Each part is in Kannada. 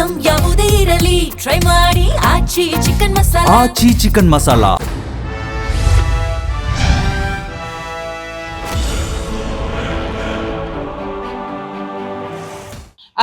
ಐಟಂ ಯಾವುದೇ ಇರಲಿ ಟ್ರೈ ಮಾಡಿ ಆಚಿ ಚಿಕನ್ ಮಸಾಲಾ. ಆಚಿ ಚಿಕನ್ ಮಸಾಲಾ.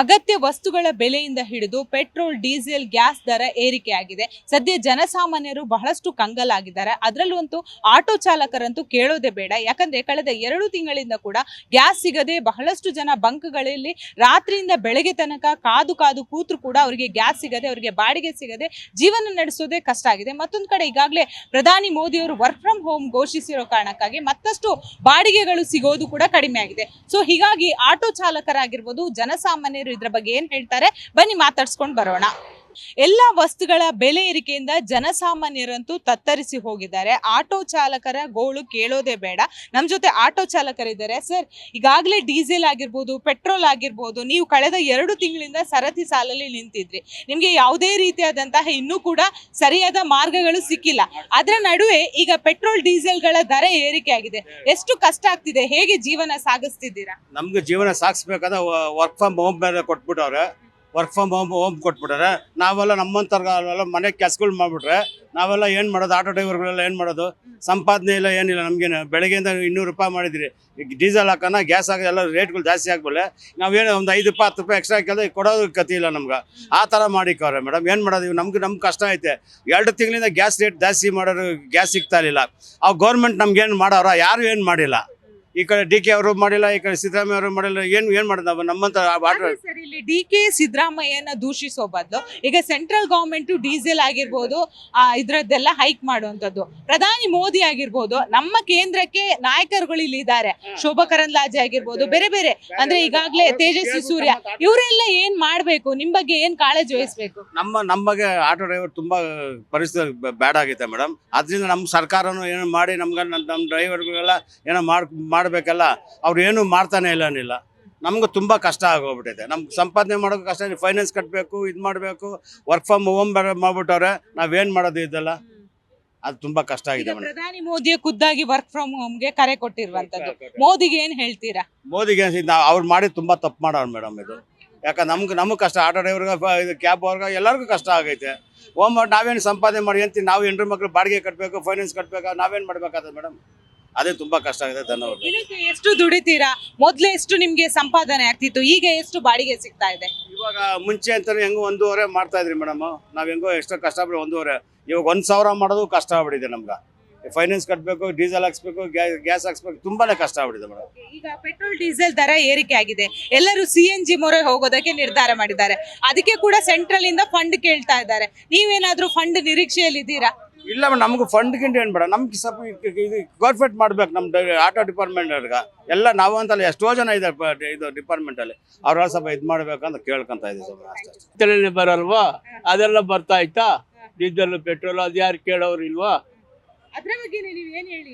ಅಗತ್ಯ ವಸ್ತುಗಳ ಬೆಲೆಯಿಂದ ಹಿಡಿದು ಪೆಟ್ರೋಲ್, ಡೀಸೆಲ್, ಗ್ಯಾಸ್ ದರ ಏರಿಕೆಯಾಗಿದೆ. ಸದ್ಯ ಜನಸಾಮಾನ್ಯರು ಬಹಳಷ್ಟು ಕಂಗಾಲಾಗಿದ್ದಾರೆ. ಅದರಲ್ಲಂತೂ ಆಟೋ ಚಾಲಕರಂತೂ ಕೇಳೋದೇ ಬೇಡ. ಯಾಕಂದ್ರೆ ಕಳೆದ 2 ತಿಂಗಳಿಂದ ಕೂಡ ಗ್ಯಾಸ್ ಸಿಗದೆ ಬಹಳಷ್ಟು ಜನ ಬಂಕ್ಗಳಲ್ಲಿ ರಾತ್ರಿಯಿಂದ ಬೆಳಗ್ಗೆ ತನಕ ಕಾದು ಕೂತ್ರು ಕೂಡ ಅವರಿಗೆ ಗ್ಯಾಸ್ ಸಿಗದೆ, ಅವರಿಗೆ ಬಾಡಿಗೆ ಸಿಗದೆ ಜೀವನ ನಡೆಸೋದೇ ಕಷ್ಟ ಆಗಿದೆ. ಮತ್ತೊಂದು ಕಡೆ ಈಗಾಗಲೇ ಪ್ರಧಾನಿ ಮೋದಿಯವರು ವರ್ಕ್ ಫ್ರಮ್ ಹೋಮ್ ಘೋಷಿಸಿರೋ ಕಾರಣಕ್ಕಾಗಿ ಮತ್ತಷ್ಟು ಬಾಡಿಗೆಗಳು ಸಿಗೋದು ಕೂಡ ಕಡಿಮೆ ಆಗಿದೆ. ಸೊ ಹೀಗಾಗಿ ಆಟೋ ಚಾಲಕರಾಗಿರ್ಬೋದು, ಜನಸಾಮಾನ್ಯರು ಇದ್ರ ಬಗ್ಗೆ ಏನ್ ಹೇಳ್ತಾರೆ ಬನ್ನಿ ಮಾತಾಡ್ಸ್ಕೊಂಡು ಬರೋಣ. ಎಲ್ಲಾ ವಸ್ತುಗಳ ಬೆಲೆ ಏರಿಕೆಯಿಂದ ಜನಸಾಮಾನ್ಯರಂತೂ ತತ್ತರಿಸಿ ಹೋಗಿದ್ದಾರೆ. ಆಟೋ ಚಾಲಕರ ಗೋಳು ಕೇಳೋದೇ ಬೇಡ. ನಮ್ ಜೊತೆ ಆಟೋ ಚಾಲಕರಿದ್ದಾರೆ. ಸರ್, ಈಗಾಗಲೇ ಡೀಸೆಲ್ ಆಗಿರ್ಬೋದು, ಪೆಟ್ರೋಲ್ ಆಗಿರ್ಬೋದು, ನೀವು ಕಳೆದ 2 ತಿಂಗಳಿಂದ ಸರತಿ ಸಾಲಲ್ಲಿ ನಿಂತಿದ್ರಿ. ನಿಮ್ಗೆ ಯಾವುದೇ ರೀತಿಯಾದಂತಹ ಇನ್ನೂ ಕೂಡ ಸರಿಯಾದ ಮಾರ್ಗಗಳು ಸಿಕ್ಕಿಲ್ಲ. ಅದರ ನಡುವೆ ಈಗ ಪೆಟ್ರೋಲ್, ಡೀಸೆಲ್ಗಳ ದರ ಏರಿಕೆ ಆಗಿದೆ. ಎಷ್ಟು ಕಷ್ಟ ಆಗ್ತಿದೆ? ಹೇಗೆ ಜೀವನ ಸಾಗಿಸ್ತಿದ್ದೀರಾ? ನಮ್ಗೆ ಜೀವನ ಸಾಗಿಸ್ಬೇಕಾದ್ರೆ ವರ್ಕ್ ಫ್ರಮ್ ಹೋಮ್ ಬೇರೆ ಕೊಟ್ಬಿಟ್ಟವ್ರೆ. ವರ್ಕ್ ಫ್ರಮ್ ಹೋಮ್ ಕೊಟ್ಬಿಟ್ಟಾರೆ. ನಾವೆಲ್ಲ ನಮ್ಮಂಥವ್ರಿಗೆಲ್ಲ ಮನೆ ಕೆಲಸಗಳು ಮಾಡಿಬಿಟ್ರೆ ನಾವೆಲ್ಲ ಏನು ಮಾಡೋದು? ಆಟೋ ಡ್ರೈವರ್ಗಳೆಲ್ಲ ಏನು ಮಾಡೋದು? ಸಂಪಾದನೆ ಇಲ್ಲ, ಏನಿಲ್ಲ. ನಮಗೇನು ಬೆಳಗ್ಗೆಯಿಂದ 200 ರೂಪಾಯಿ ಮಾಡಿದ್ರಿ. ಈಗ ಡೀಸೆಲ್ ಹಾಕೋಣ, ಗ್ಯಾಸ್ ಹಾಕಿ ಎಲ್ಲ ರೇಟ್ಗಳು ಜಾಸ್ತಿ ಆಗ್ಬಲ್ಲ. ನಾವೇನು ಒಂದು 5 ರೂಪಾಯಿ 10 ರೂಪಾಯಿ ಎಕ್ಸ್ಟ್ರಾ ಹಾಕಿದ್ರೆ ಕೊಡೋದು ಗತಿ ಇಲ್ಲ ನಮ್ಗೆ. ಆ ಥರ ಮಾಡಿಕವ್ರೆ ಮೇಡಮ್. ಏನು ಮಾಡೋದು? ಇವು ನಮ್ಗೆ ಕಷ್ಟ ಐತೆ. 2 ತಿಂಗಳಿಂದ ಗ್ಯಾಸ್ ರೇಟ್ ಜಾಸ್ತಿ ಮಾಡೋರು ಗ್ಯಾಸ್ ಸಿಗ್ತಾ ಇರಲಿಲ್ಲ. ಅವು ಗೌರ್ಮೆಂಟ್ ನಮ್ಗೇನು ಮಾಡೋರ? ಯಾರು ಏನು ಮಾಡಿಲ್ಲ. ಈ ಕಡೆ ಡಿ ಕೆ ಅವರು ಮಾಡಿಲ್ಲ, ಈ ಕಡೆ ಸಿದ್ದರಾಮಯ್ಯ ಅವರು ಮಾಡಿಲ್ಲ. ಏನು ಮಾಡೋದು? ನಮ್ಮಂತ ಸರ್, ಇಲ್ಲಿ ಡಿ ಕೆ ಸಿದ್ದರಾಮಯ್ಯನ ದೂಷಿಸೋ ಬದಲು ಈಗ ಸೆಂಟ್ರಲ್ ಗವರ್ಮೆಂಟ್ ಡೀಸೆಲ್ ಆಗಿರ್ಬೋದು, ಇದ್ರದ್ದೆಲ್ಲ ಹೈಕ್ ಮಾಡುವಂತದ್ದು. ಪ್ರಧಾನಿ ಮೋದಿ ಆಗಿರ್ಬೋದು, ನಮ್ಮ ಕೇಂದ್ರಕ್ಕೆ ನಾಯಕರುಗಳು ಇಲ್ಲಿ ಇದ್ದಾರೆ. ಶೋಭಾ ಕರಂದ್ಲಾಜೆ ಆಗಿರ್ಬೋದು, ಬೇರೆ ಬೇರೆ ಅಂದ್ರೆ ಈಗಾಗಲೇ ತೇಜಸ್ವಿ ಸೂರ್ಯ, ಇವರೆಲ್ಲ ಏನ್ ಮಾಡ್ಬೇಕು? ನಿಮ್ ಬಗ್ಗೆ ಏನ್ ಕಾಳಜಿ ವಹಿಸ್ಬೇಕು? ನಮ್ಮ ಬಗ್ಗೆ ಆಟೋ ಡ್ರೈವರ್ ತುಂಬಾ ಪರಿಸ್ಥಿತಿ ಬ್ಯಾಡ್ ಆಗೈತೆ ಮೇಡಮ್. ಅದರಿಂದ ನಮ್ಮ ಸರ್ಕಾರನು ಏನೋ ಮಾಡಿ ನಮ್ಗೆ ನಮ್ಮ ಡ್ರೈವರ್ಗಳಿಗೆಲ್ಲ ಏನೋ ಮಾಡಬೇಕಲ್ಲ. ಅವ್ರು ಏನು ಮಾಡ್ತಾನೆ ಇಲ್ಲನಿಲ್ಲ. ನಮ್ಗೆ ತುಂಬ ಕಷ್ಟ ಆಗೋಗ್ಬಿಟ್ಟೈತೆ. ನಮ್ಗೆ ಸಂಪಾದನೆ ಮಾಡೋಕೆ ಕಷ್ಟ. ಫೈನಾನ್ಸ್ ಕಟ್ಟಬೇಕು, ಇದು ಮಾಡಬೇಕು. ವರ್ಕ್ ಫ್ರಮ್ ಹೋಮ್ ಬೇರೆ ಮಾಡ್ಬಿಟ್ಟವ್ರೆ. ನಾವೇನು ಮಾಡೋದು? ಇದೆಲ್ಲ ಅದು ತುಂಬಾ ಕಷ್ಟ ಆಗಿದೆ. ಪ್ರಧಾನಿ ಮೋದಿ ಖುದ್ದಾಗಿ ವರ್ಕ್ ಫ್ರಮ್ ಹೋಮ್ಗೆ ಕರೆ ಕೊಟ್ಟಿರುವಂತದ್ದು. ಮೋದಿಗೆ ಏನ್ ಹೇಳ್ತೀರಾ? ಮೋದಿಗೆ ಅವ್ರು ಮಾಡಿ ತುಂಬಾ ತಪ್ಪು ಮಾಡೋರು ಮೇಡಮ್. ಇದು ಯಾಕಂದ್ರೆ ನಮಗೆ ಕಷ್ಟ. ಆಟೋ ಡ್ರೈವರ್ಗೆ, ಕ್ಯಾಬ್ ಅವ್ರಿಗೆ ಎಲ್ಲರಿಗೂ ಕಷ್ಟ ಆಗೈತೆ. ಹೋಮ್ ನಾವೇನು ಸಂಪಾದನೆ ಮಾಡಿ ಅಂತೀವಿ? ನಾವು ಹೆಂಡ್ರು ಮಕ್ಳು ಬಾಡಿಗೆ ಕಟ್ಟಬೇಕು, ಫೈನಾನ್ಸ್ ಕಟ್ಟಬೇಕು. ನಾವೇನು ಮಾಡ್ಬೇಕಾದ್ರೆ ಮೇಡಮ್? ಅದೇ ತುಂಬಾ ಕಷ್ಟ ಆಗಿದೆ. ಧನ್ಯವಾದ. ಎಷ್ಟು ದುಡಿತೀರಾ? ಮೊದ್ಲು ಎಷ್ಟು ನಿಮ್ಗೆ ಸಂಪಾದನೆ ಆಗ್ತಿತ್ತು? ಈಗ ಎಷ್ಟು ಬಾಡಿಗೆ ಸಿಗ್ತಾ ಇದೆ? ಇವಾಗ ಮುಂಚೆ ಅಂತ ಹೆಂಗೋ 1.5 ಮಾಡ್ತಾ ಇದ್ರಿ ಮೇಡಮ್. ನಾವ್ ಹೆಂಗೋ ಎಷ್ಟು ಕಷ್ಟಪಡಿ 1.5. ಇವಾಗ 1,000 ಮಾಡೋದು ಕಷ್ಟ ಆಗ್ಬಿಟ್ಟಿದೆ ನಮ್ಗೆ. ಫೈನಾನ್ಸ್ ಕಟ್ಟಬೇಕು, ಡೀಸೆಲ್ ಹಾಕ್ಸ್ಬೇಕು, ಗ್ಯಾಸ್ ಹಾಕ್ಸ್ಬೇಕು. ತುಂಬಾನೇ ಕಷ್ಟ ಆಗ್ಬಿಟ್ಟಿದೆ ಮೇಡಮ್. ಈಗ ಪೆಟ್ರೋಲ್, ಡೀಸೆಲ್ ದರ ಏರಿಕೆ ಆಗಿದೆ. ಎಲ್ಲರೂ CNG ಮೊರೆ ಹೋಗೋದಕ್ಕೆ ನಿರ್ಧಾರ ಮಾಡಿದ್ದಾರೆ. ಅದಕ್ಕೆ ಕೂಡ ಸೆಂಟ್ರಲ್ ಇಂದ ಫಂಡ್ ಕೇಳ್ತಾ ಇದ್ದಾರೆ. ನೀವೇನಾದ್ರೂ ಫಂಡ್ ನಿರೀಕ್ಷೆಯಲ್ಲಿ ಇದ್ದೀರಾ? ಇಲ್ಲ ಮೇಡಮ್, ನಮ್ಗೆ ಫಂಡ್ ಗಿಂಡ್ ಏನು ಬೇಡ. ನಮ್ಗೆ ಸ್ವಲ್ಪ ಇದು ಗೌರ್ಮೆಂಟ್ ಮಾಡ್ಬೇಕು. ನಮ್ಮ ಆಟೋ ಡಿಪಾರ್ಟ್ಮೆಂಟ್ ಅವ್ರಿಗೆ ಎಲ್ಲ ನಾವು ಅಂತಲ್ಲ, ಎಷ್ಟೋ ಜನ ಇದ್ದಾರೆ ಇದು ಡಿಪಾರ್ಟ್ಮೆಂಟಲ್ಲಿ. ಅವ್ರೆಲ್ಲ ಸ್ವಲ್ಪ ಇದು ಮಾಡ್ಬೇಕಂತ ಕೇಳ್ಕೊಂತ ಇದ್ದೀವಿ ಸ್ವಲ್ಪ ಅಷ್ಟೇ. ಬರಲ್ವಾ? ಅದೆಲ್ಲ ಬರ್ತಾ ಇತ್ತಾ? ಡೀಸೆಲ್, ಪೆಟ್ರೋಲ್ ಅದು ಯಾರು ಕೇಳೋರು ಇಲ್ವಾ? ಅದ್ರ ಬಗ್ಗೆ ನೀವು ಏನ್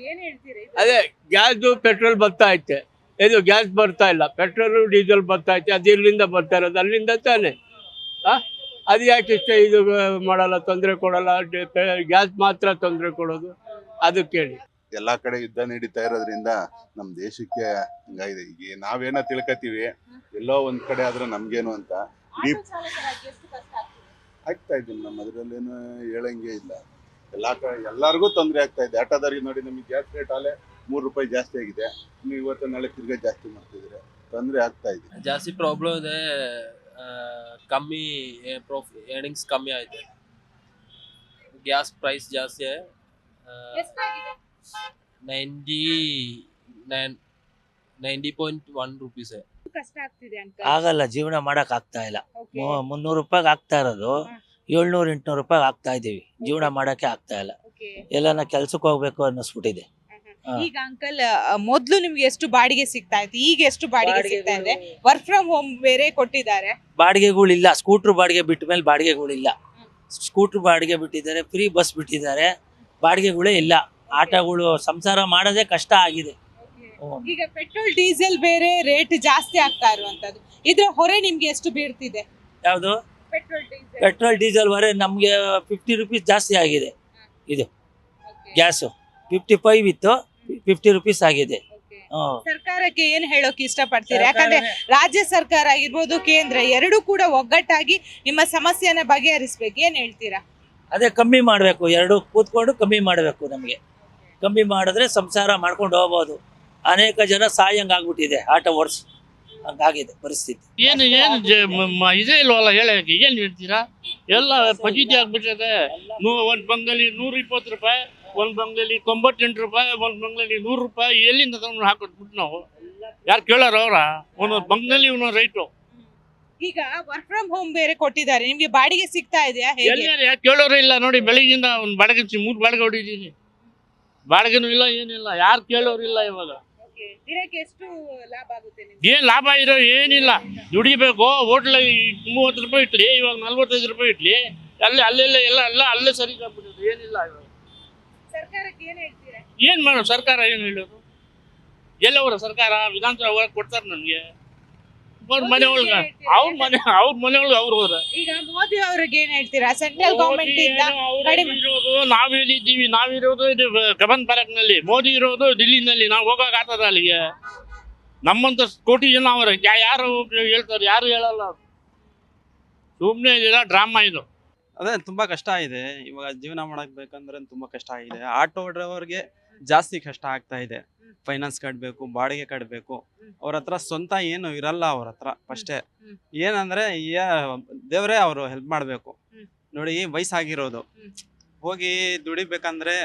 ಹೇಳ್ತೀರಿ? ಅದೇ ಗ್ಯಾಸ್ ಪೆಟ್ರೋಲ್ ಬರ್ತಾ ಐತೆ. ಇದು ಗ್ಯಾಸ್ ಬರ್ತಾ ಇಲ್ಲ, ಪೆಟ್ರೋಲು ಡೀಸೆಲ್ ಬರ್ತಾ ಐತೆ. ಅದು ಇಲ್ಲಿಂದ ಬರ್ತಾ ಇರೋದು, ಅಲ್ಲಿಂದ ತಾನೆ. ಅದು ಯಾಕೆ ಇಷ್ಟ ಇದು ಮಾಡಲ್ಲ, ತೊಂದರೆ ಕೊಡಲ್ಲ? ಗ್ಯಾಸ್ ಮಾತ್ರ ತೊಂದರೆ ಕೊಡೋದು, ಅದು ಕೇಳಿ. ಎಲ್ಲಾ ಕಡೆ ಯುದ್ಧ ನಡೀತಾ ಇರೋದ್ರಿಂದ ನಮ್ ದೇಶಕ್ಕೆ ಹಂಗಾಗಿದೆ. ಈಗ ನಾವೇನೋ ತಿಳ್ಕೊತೀವಿ, ಎಲ್ಲೋ ಒಂದ್ ಕಡೆ ಆದ್ರೆ ನಮ್ಗೇನು ಅಂತ ಆಗ್ತಾ ಇದ್ದೀನಿ. ನಮ್ಮ ಅದ್ರಲ್ಲೇನು ಹೇಳಂಗೆ ಇಲ್ಲ. ಎಲ್ಲಾರ್ಗೂ ತೊಂದರೆ ಆಗ್ತಾ ಇದೆ. ಆಟೋದವ್ರಿಗೆ ನೋಡಿ, ನಮಗೆ ಗ್ಯಾಸ್ ರೇಟ್ ಅಲ್ಲೇ 3 ರೂಪಾಯಿ ಜಾಸ್ತಿ ಆಗಿದೆ. ನೀವು ಇವತ್ತು ನಾಳೆ ತಿರ್ಗಾ ಜಾಸ್ತಿ ಮಾಡ್ತಿದ್ರೆ ತೊಂದರೆ ಆಗ್ತಾ ಇದೆ. ಜಾಸ್ತಿ ಪ್ರಾಬ್ಲಮ್ ಇದೆ. ಕಮ್ಮಿ ಏರ್ನಿಂಗ್ಸ್ ಕಮ್ಮಿ ಆಯ್ತು. ಗ್ಯಾಸ್ ಪ್ರೈಸ್ ಜಾಸ್ತಿ 90.1 rupees. ಆಗಲ್ಲ, ಜೀವನ ಮಾಡಕ್ ಆಗ್ತಾ ಇಲ್ಲ. 300 ರೂಪಾಯಿಗೆ ಆಗ್ತಾ ಇರೋದು 700-800 ರೂಪಾಯಿ ಆಗ್ತಾ ಇದೀವಿ. ಜೀವನ ಮಾಡಕ್ಕೆ ಆಗ್ತಾ ಇಲ್ಲ. ಎಲ್ಲಾನ ಕೆಲ್ಸಕ್ಕೆ ಹೋಗ್ಬೇಕು ಅನ್ನಿಸ್ಬಿಟ್ಟಿದೆ. ಈಗ ಅಂಕಲ್, ಮೊದ್ಲು ನಿಮ್ಗೆ ಎಷ್ಟು ಬಾಡಿಗೆ ಸಿಗ್ತಾ ಇತ್ತು? ಈಗ ಎಷ್ಟು ಬಾಡಿಗೆ ಸಿಗ್ತಾ ಇದೆ? ವರ್ಕ್ ಫ್ರಮ್ ಹೋಮ್ ಬೇರೆ ಕೊಟ್ಟಿದ್ದಾರೆ. ಬಾಡಿಗೆಗಳಿಲ್ಲ. ಸ್ಕೂಟರ್ ಬಾಡಿಗೆ ಬಿಟ್ಟ ಮೇಲೆ ಬಾಡಿಗೆಗಳಿಲ್ಲ. ಸ್ಕೂಟರ್ ಬಾಡಿಗೆ ಬಿಟ್ಟಿದ್ದಾರೆ, ಫ್ರೀ ಬಸ್ ಬಿಟ್ಟಿದ್ದಾರೆ, ಬಾಡಿಗೆಗಳೇ ಇಲ್ಲ. ಆಟೋಗಳು ಸಂಸಾರ ಮಾಡೋದೇ ಕಷ್ಟ ಆಗಿದೆ. ಈಗ ಪೆಟ್ರೋಲ್, ಡೀಸೆಲ್ ಬೇರೆ ರೇಟ್ ಜಾಸ್ತಿ ಆಗ್ತಾ ಇರುವಂತದ್ದು. ಇದ್ರ ಹೊರೆ ನಿಮ್ಗೆ ಎಷ್ಟು ಬೀಳ್ತಿದೆ? ಯಾವುದು? ಪೆಟ್ರೋಲ್, ಡೀಸೆಲ್ ಹೊರೆ ನಮ್ಗೆ 50 ರೂಪೀಸ್ ಜಾಸ್ತಿ ಆಗಿದೆ. ಇದು ಗ್ಯಾಸು 55 ಇತ್ತು, 50 ರೂಪೀಸ್ ಆಗಿದೆ. ಸರ್ಕಾರಕ್ಕೆ ಏನ್ ಹೇಳೋಕೆ ಇಷ್ಟಪಡ್ತೀರಾ? ಯಾಕಂದ್ರೆ ರಾಜ್ಯ ಸರ್ಕಾರ ಆಗಿರ್ಬೋದು, ಕೇಂದ್ರ ಎರಡೂ ಕೂಡ ಒಗ್ಗಟ್ಟಾಗಿ ನಿಮ್ಮ ಸಮಸ್ಯೆನ ಬಗೆಹರಿಸ್ಬೇಕು, ಏನ್ ಹೇಳ್ತೀರಾ? ಅದೇ ಕಮ್ಮಿ ಮಾಡಬೇಕು, ಎರಡು ಕೂತ್ಕೊಂಡು ಕಮ್ಮಿ ಮಾಡಬೇಕು. ನಮಗೆ ಕಮ್ಮಿ ಮಾಡಿದ್ರೆ ಸಂಸಾರ ಮಾಡ್ಕೊಂಡು ಹೋಗ್ಬೋದು. ಅನೇಕ ಜನ ಸಾಯಂಗ್ ಆಗ್ಬಿಟ್ಟಿದೆ, ಆಟೋ ಓಡಿಸಿ ಹಂಗಾಗಿದೆ ಪರಿಸ್ಥಿತಿ. ಏನು ಇದೇ ಇಲ್ವಲ್ಲ ಹೇಳಕ್ಕೆ, ಏನು ಹೇಳ್ತೀರಾ? ಎಲ್ಲ ಫಜೀತಿ ಆಗ್ಬಿಟ್ಟಿದೆ. ಒಂದು ಬಂಗಲ್ಲಿ 120 ರೂಪಾಯಿ, ಒಂದು ಬಂಗಲ್ಲಿ 98 ರೂಪಾಯಿ, ಒಂದು ಬಂಗಲ್ಲಿ 100 ರೂಪಾಯಿ. ಎಲ್ಲಿಂದ ತಗೊಂಡು ಹಾಕೊಟ್ಬಿಟ್ಟು ನಾವು ಯಾರು ಕೇಳೋರು ಅವರ? ಒಂದೊಂದು ಬಂಗಲ್ಲಿ ಒಂದೊಂದು ರೈಟು. ಈಗ ವರ್ಕ್ ಫ್ರಮ್ ಹೋಮ್ ಬೇರೆ ಕೊಟ್ಟಿದ್ದಾರೆ, ನಿಮ್ಗೆ ಬಾಡಿಗೆ ಸಿಗ್ತಾ ಇದೆಯಾ? ಎಲ್ಲಾರು ಯಾರು ಕೇಳೋರು ಇಲ್ಲ ನೋಡಿ. ಬೆಳಿಗ್ಗಿಂದ ಒಂದು ಬಾಡಿಗೆ 3 ಬಾಡಿಗೆ ಹೊಡಿದ್ದೀನಿ, ಬಾಡಿಗೆನೂ ಇಲ್ಲ ಏನಿಲ್ಲ, ಯಾರು ಕೇಳೋರು ಇಲ್ಲ. ಇವಾಗ ದಿನಕ್ಕೆ ಎಷ್ಟು ಲಾಭ ಆಗುತ್ತೆ? ಏನ್ ಲಾಭ ಇರೋ ಏನಿಲ್ಲ, ದುಡಿಬೇಕು. ಹೋಟ್ಲ 30 ರೂಪಾಯಿ ಇಟ್ಲಿ, ಇವಾಗ 45 ರೂಪಾಯಿ ಇಟ್ಲಿ, ಅಲ್ಲೆಲ್ಲ ಎಲ್ಲ ಅಲ್ಲೇ ಸರಿ ಆಗ್ಬಿಟ್ಟಿದೆ. ಏನಿಲ್ಲ ಇವಾಗ. ಸರ್ಕಾರಕ್ಕೆ ಏನ್ ಹೇಳ್ತೀರಾ? ಏನ್ ಮಾಡೋದು ಸರ್ಕಾರ? ಏನ್ ಹೇಳೋದು? ಎಲ್ಲವರ ಸರ್ಕಾರ ವಿಧಾನಸಭೆ ಒಳಗೆ ಕೊಡ್ತಾರೆ ನಮ್ಗೆ, ಅವ್ರ ಮನೆ ಒಳಗ, ಅವ್ರ ಮನೆ ಒಳಗೆ ಅವ್ರು ಹೋದ್ರ. ಈಗ ಮೋದಿ ಅವ್ರಿಗೆ ಏನ್ ಹೇಳ್ತೀರಾ? ಸೆಂಟ್ರಲ್ ಗವರ್ಮೆಂಟ್ ಇಂದ ಕಡಿಮೆ ಇರೋದು ನಾವಿಲ್ಲಿದ್ದೀವಿ, ನಾವಿರೋದು ಇದು ಕಬನ್ ಪಾರ್ಕ್ ನಲ್ಲಿ, ಮೋದಿ ಇರೋದು ದಿಲ್ಲಿನಲ್ಲಿ. ನಾವು ಹೋಗಕ್ ಆಗ್ತದ ಅಲ್ಲಿಗೆ? ನಮ್ಮಂತ ಕೋಟಿ ಜನ ಅವ್ರ ಯಾರು ಹೇಳ್ತಾರೆ? ಯಾರು ಹೇಳಲ್ಲ. ಸುಮ್ಮನೆ ಇದೆಲ್ಲ ಡ್ರಾಮಾ ಇದು. ಅದೇ ತುಂಬಾ ಕಷ್ಟ ಇದೆ ಇವಾಗ ಜೀವನ ಮಾಡಕ್ ಬೇಕಂದ್ರೆ ತುಂಬಾ ಕಷ್ಟ ಆಗಿದೆ. ಆಟೋ ಡ್ರೈವರ್ಗೆ ಜಾಸ್ತಿ ಕಷ್ಟ ಆಗ್ತಾ ಇದೆ. ಫೈನಾನ್ಸ್ ಕಟ್ಟಬೇಕು, ಬಾಡಿಗೆ ಕಟ್ಟಬೇಕು. ಅವ್ರ ಹತ್ರ ಸ್ವಂತ ಏನು ಇರಲ್ಲ ಅವ್ರ ಹತ್ರ. ಫಸ್ಟೇ ಏನಂದ್ರೆ ದೇವರೇ ಅವರು ಹೆಲ್ಪ್ ಮಾಡಬೇಕು. ನೋಡಿ ವಯಸ್ಸಾಗಿರೋದು ಹೋಗಿ ದುಡಿಬೇಕಂದ್ರೆ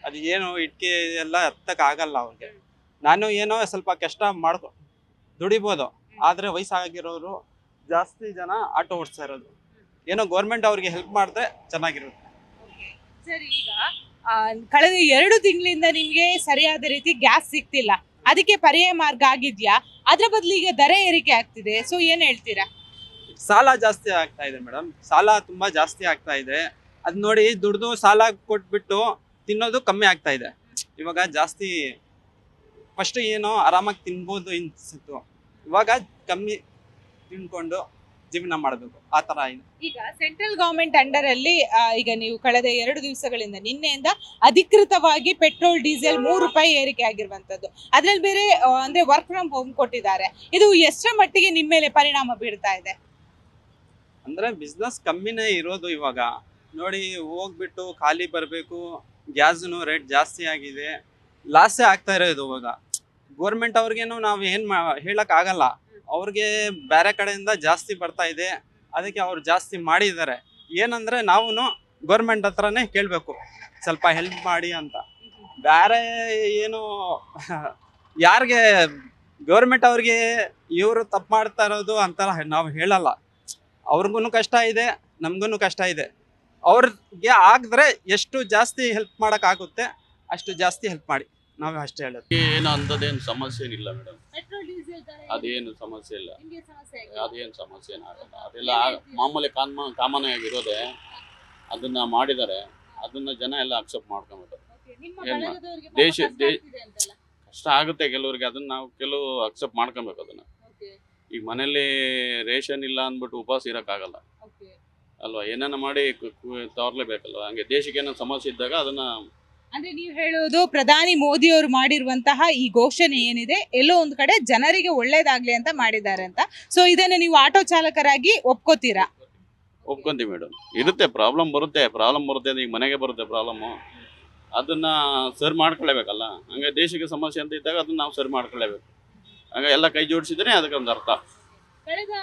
ಅದು ಏನು ಇಟ್ಕೆ ಎಲ್ಲ ಹತ್ತಕ್ ಆಗಲ್ಲ ಅವ್ರಿಗೆ. ನಾನು ಏನೋ ಸ್ವಲ್ಪ ಕಷ್ಟ ಮಾಡ್ಕೊ ದುಡಿಬೋದು, ಆದ್ರೆ ವಯಸ್ಸಾಗಿರೋರು ಜಾಸ್ತಿ ಜನ ಆಟೋ ಓಡಿಸ್ತಾ ಇರೋದು. ಏನೋ ಗೌರ್ಮೆಂಟ್ ಅವ್ರಿಗೆ ಹೆಲ್ಪ್ ಮಾಡಿದ್ರೆ ಚೆನ್ನಾಗಿರುತ್ತೆ. ಸರಿ, ಈಗ ಕಳೆದ 2 ತಿಂಗಳಿಂದ ನಿಮ್ಗೆ ಸರಿಯಾದ ರೀತಿ ಗ್ಯಾಸ್ ಸಿಗ್ತಿಲ್ಲ, ಅದಕ್ಕೆ ಪರ್ಯಾಯ ಮಾರ್ಗ ಆಗಿದ್ಯಾ? ಅದ್ರ ಬದಲು ಈಗ ದರ ಏರಿಕೆ ಆಗ್ತಿದೆ, ಸೊ ಏನ್ ಹೇಳ್ತೀರಾ? ಸಾಲ ಜಾಸ್ತಿ ಆಗ್ತಾ ಇದೆ ಮೇಡಮ್, ಸಾಲ ತುಂಬಾ ಜಾಸ್ತಿ ಆಗ್ತಾ ಇದೆ. ಅದ್ ನೋಡಿ ದುಡ್ದು ಸಾಲ ಕೊಟ್ಬಿಟ್ಟು ತಿನ್ನೋದು ಕಮ್ಮಿ ಆಗ್ತಾ ಇದೆ. ಇವಾಗ ಜಾಸ್ತಿ ಫಸ್ಟ್ ಏನೋ ಆರಾಮಾಗಿ ತಿನ್ಬೋದು ಅನ್ಸಿತ್ತು, ಇವಾಗ ಕಮ್ಮಿ ತಿನ್ಕೊಂಡು ಜೀವನ ಮಾಡಬೇಕು ಆ ತರ ಇದೆ. ಈಗ ಸೆಂಟ್ರಲ್ ಗವರ್ಮೆಂಟ್ ಅಂಡರ್ ಅಲ್ಲಿ ಈಗ ನೀವು ಕಳೆದ 2 ದಿವಸಗಳಿಂದ ನಿನ್ನೆಯಿಂದ ಅಧಿಕೃತವಾಗಿ ಪೆಟ್ರೋಲ್ ಡೀಸೆಲ್ 3 ರೂಪಾಯಿ ಏರಿಕೆ ಆಗಿರುವಂತದ್ದು, ಅದ್ರಲ್ಲಿ ಬೇರೆ ಅಂದ್ರೆ ವರ್ಕ್ ಫ್ರಮ್ ಹೋಮ್ ಕೊಟ್ಟಿದ್ದಾರೆ. ಇದು ಎಷ್ಟರ ಮಟ್ಟಿಗೆ ನಿಮ್ಮ ಮೇಲೆ ಪರಿಣಾಮ ಬೀಳ್ತಾ ಇದೆ? ಅಂದ್ರೆ ಬಿಸ್ನೆಸ್ ಕಮ್ಮಿನೇ ಇರೋದು ಇವಾಗ. ನೋಡಿ ಹೋಗ್ಬಿಟ್ಟು ಖಾಲಿ ಬರಬೇಕು, ಗ್ಯಾಸ್ನು ರೇಟ್ ಜಾಸ್ತಿ ಆಗಿದೆ, ಲಾಸೇ ಆಗ್ತಾ ಇರೋದು ಇವಾಗ. ಗೋರ್ಮೆಂಟ್ ಅವ್ರಿಗೇನು ನಾವು ಹೇಳಕ್ ಆಗಲ್ಲ, ಅವ್ರಿಗೆ ಬೇರೆ ಕಡೆಯಿಂದ ಜಾಸ್ತಿ ಬರ್ತಾ ಇದೆ, ಅದಕ್ಕೆ ಅವ್ರು ಜಾಸ್ತಿ ಮಾಡಿದ್ದಾರೆ. ಏನಂದ್ರೆ ನಾವು ಗೌರ್ಮೆಂಟ್ ಹತ್ರನೇ ಕೇಳಬೇಕು, ಸ್ವಲ್ಪ ಹೆಲ್ಪ್ ಮಾಡಿ ಅಂತ. ಬೇರೆ ಏನು ಯಾರಿಗೆ ಗೌರ್ಮೆಂಟ್ ಅವ್ರಿಗೆ ಇವರು ತಪ್ಪು ಮಾಡ್ತಾ ಇರೋದು ಅಂತ ನಾವು ಹೇಳಲ್ಲ. ಅವ್ರಿಗೂ ಕಷ್ಟ ಇದೆ, ನಮಗೂ ಕಷ್ಟ ಇದೆ. ಅವ್ರಿಗೆ ಆಗಿದ್ರೆ ಎಷ್ಟು ಜಾಸ್ತಿ ಹೆಲ್ಪ್ ಮಾಡೋಕ್ಕಾಗುತ್ತೆ ಅಷ್ಟು ಜಾಸ್ತಿ ಹೆಲ್ಪ್ ಮಾಡಿ, ನಾವು ಅಷ್ಟೇ ಹೇಳೋದು. ಏನು ಅಂಥದ್ದೇನು ಸಮಸ್ಯೆ ಏನಿಲ್ಲ ಮೇಡಮ್, ಅದೇನು ಸಮಸ್ಯೆ ಇಲ್ಲ, ಅದೇನು ಸಮಸ್ಯೆ ಏನಾಗಲ್ಲ. ಅದೆಲ್ಲ ಮಾಮೂಲಿ ಕಾಮನ್ ಆಗಿರೋದೆ. ಅದನ್ನ ಮಾಡಿದ್ದಾರೆ, ಅದನ್ನ ಜನ ಎಲ್ಲ ಅಕ್ಸೆಪ್ಟ್ ಮಾಡ್ಕೊಬೇಕು. ದೇಶ ಕಷ್ಟ ಆಗುತ್ತೆ ಕೆಲವ್ರಿಗೆ, ಅದನ್ನ ನಾವು ಕೆಲವು ಅಕ್ಸೆಪ್ಟ್ ಮಾಡ್ಕೊಬೇಕು. ಅದನ್ನ ಈಗ ಮನೇಲಿ ರೇಷನ್ ಇಲ್ಲ ಅಂದ್ಬಿಟ್ಟು ಉಪವಾಸ ಇರೋಕ್ಕಾಗಲ್ಲ ಅಲ್ವಾ, ಏನನ್ನ ಮಾಡಿ ತೋರ್ಲೇಬೇಕಲ್ವ. ಹಂಗೆ ದೇಶಕ್ಕೆ ಏನೋ ಸಮಸ್ಯೆ ಇದ್ದಾಗ ಅದನ್ನ. ಅಂದ್ರೆ ನೀವು ಹೇಳೋದು ಪ್ರಧಾನಿ ಮೋದಿ ಅವರು ಮಾಡಿರುವಂತಹ ಈ ಘೋಷಣೆ ಏನಿದೆ, ಎಲ್ಲೋ ಒಂದು ಕಡೆ ಜನರಿಗೆ ಒಳ್ಳೇದಾಗ್ಲಿ ಅಂತ ಮಾಡಿದ್ದಾರೆ ಅಂತ. ಸೊ ಇದನ್ನ ನೀವು ಆಟೋ ಚಾಲಕರಾಗಿ ಒಪ್ಕೋತೀರಾ? ಒಪ್ಕೊಂತೀವಿ ಮೇಡಮ್. ಇರುತ್ತೆ ಪ್ರಾಬ್ಲಮ್ ಬರುತ್ತೆ ಅಂದ್ರೆ ಈಗ ಮನೆಗೆ ಬರುತ್ತೆ ಪ್ರಾಬ್ಲಮ್ಮು, ಅದನ್ನ ಸರಿ ಮಾಡ್ಕೊಳ್ಳೇಬೇಕಲ್ಲ. ಹಂಗೆ ದೇಶಕ್ಕೆ ಸಮಸ್ಯೆ ಅಂತ ಇದ್ದಾಗ ಅದನ್ನ ನಾವು ಸರಿ ಮಾಡ್ಕೊಳ್ಳೇಬೇಕು. ಹಂಗ ಎಲ್ಲ ಕೈ ಜೋಡಿಸಿದ್ರೆ ಅದಕ್ಕೊಂದು ಅರ್ಥ. ಕಳೆದ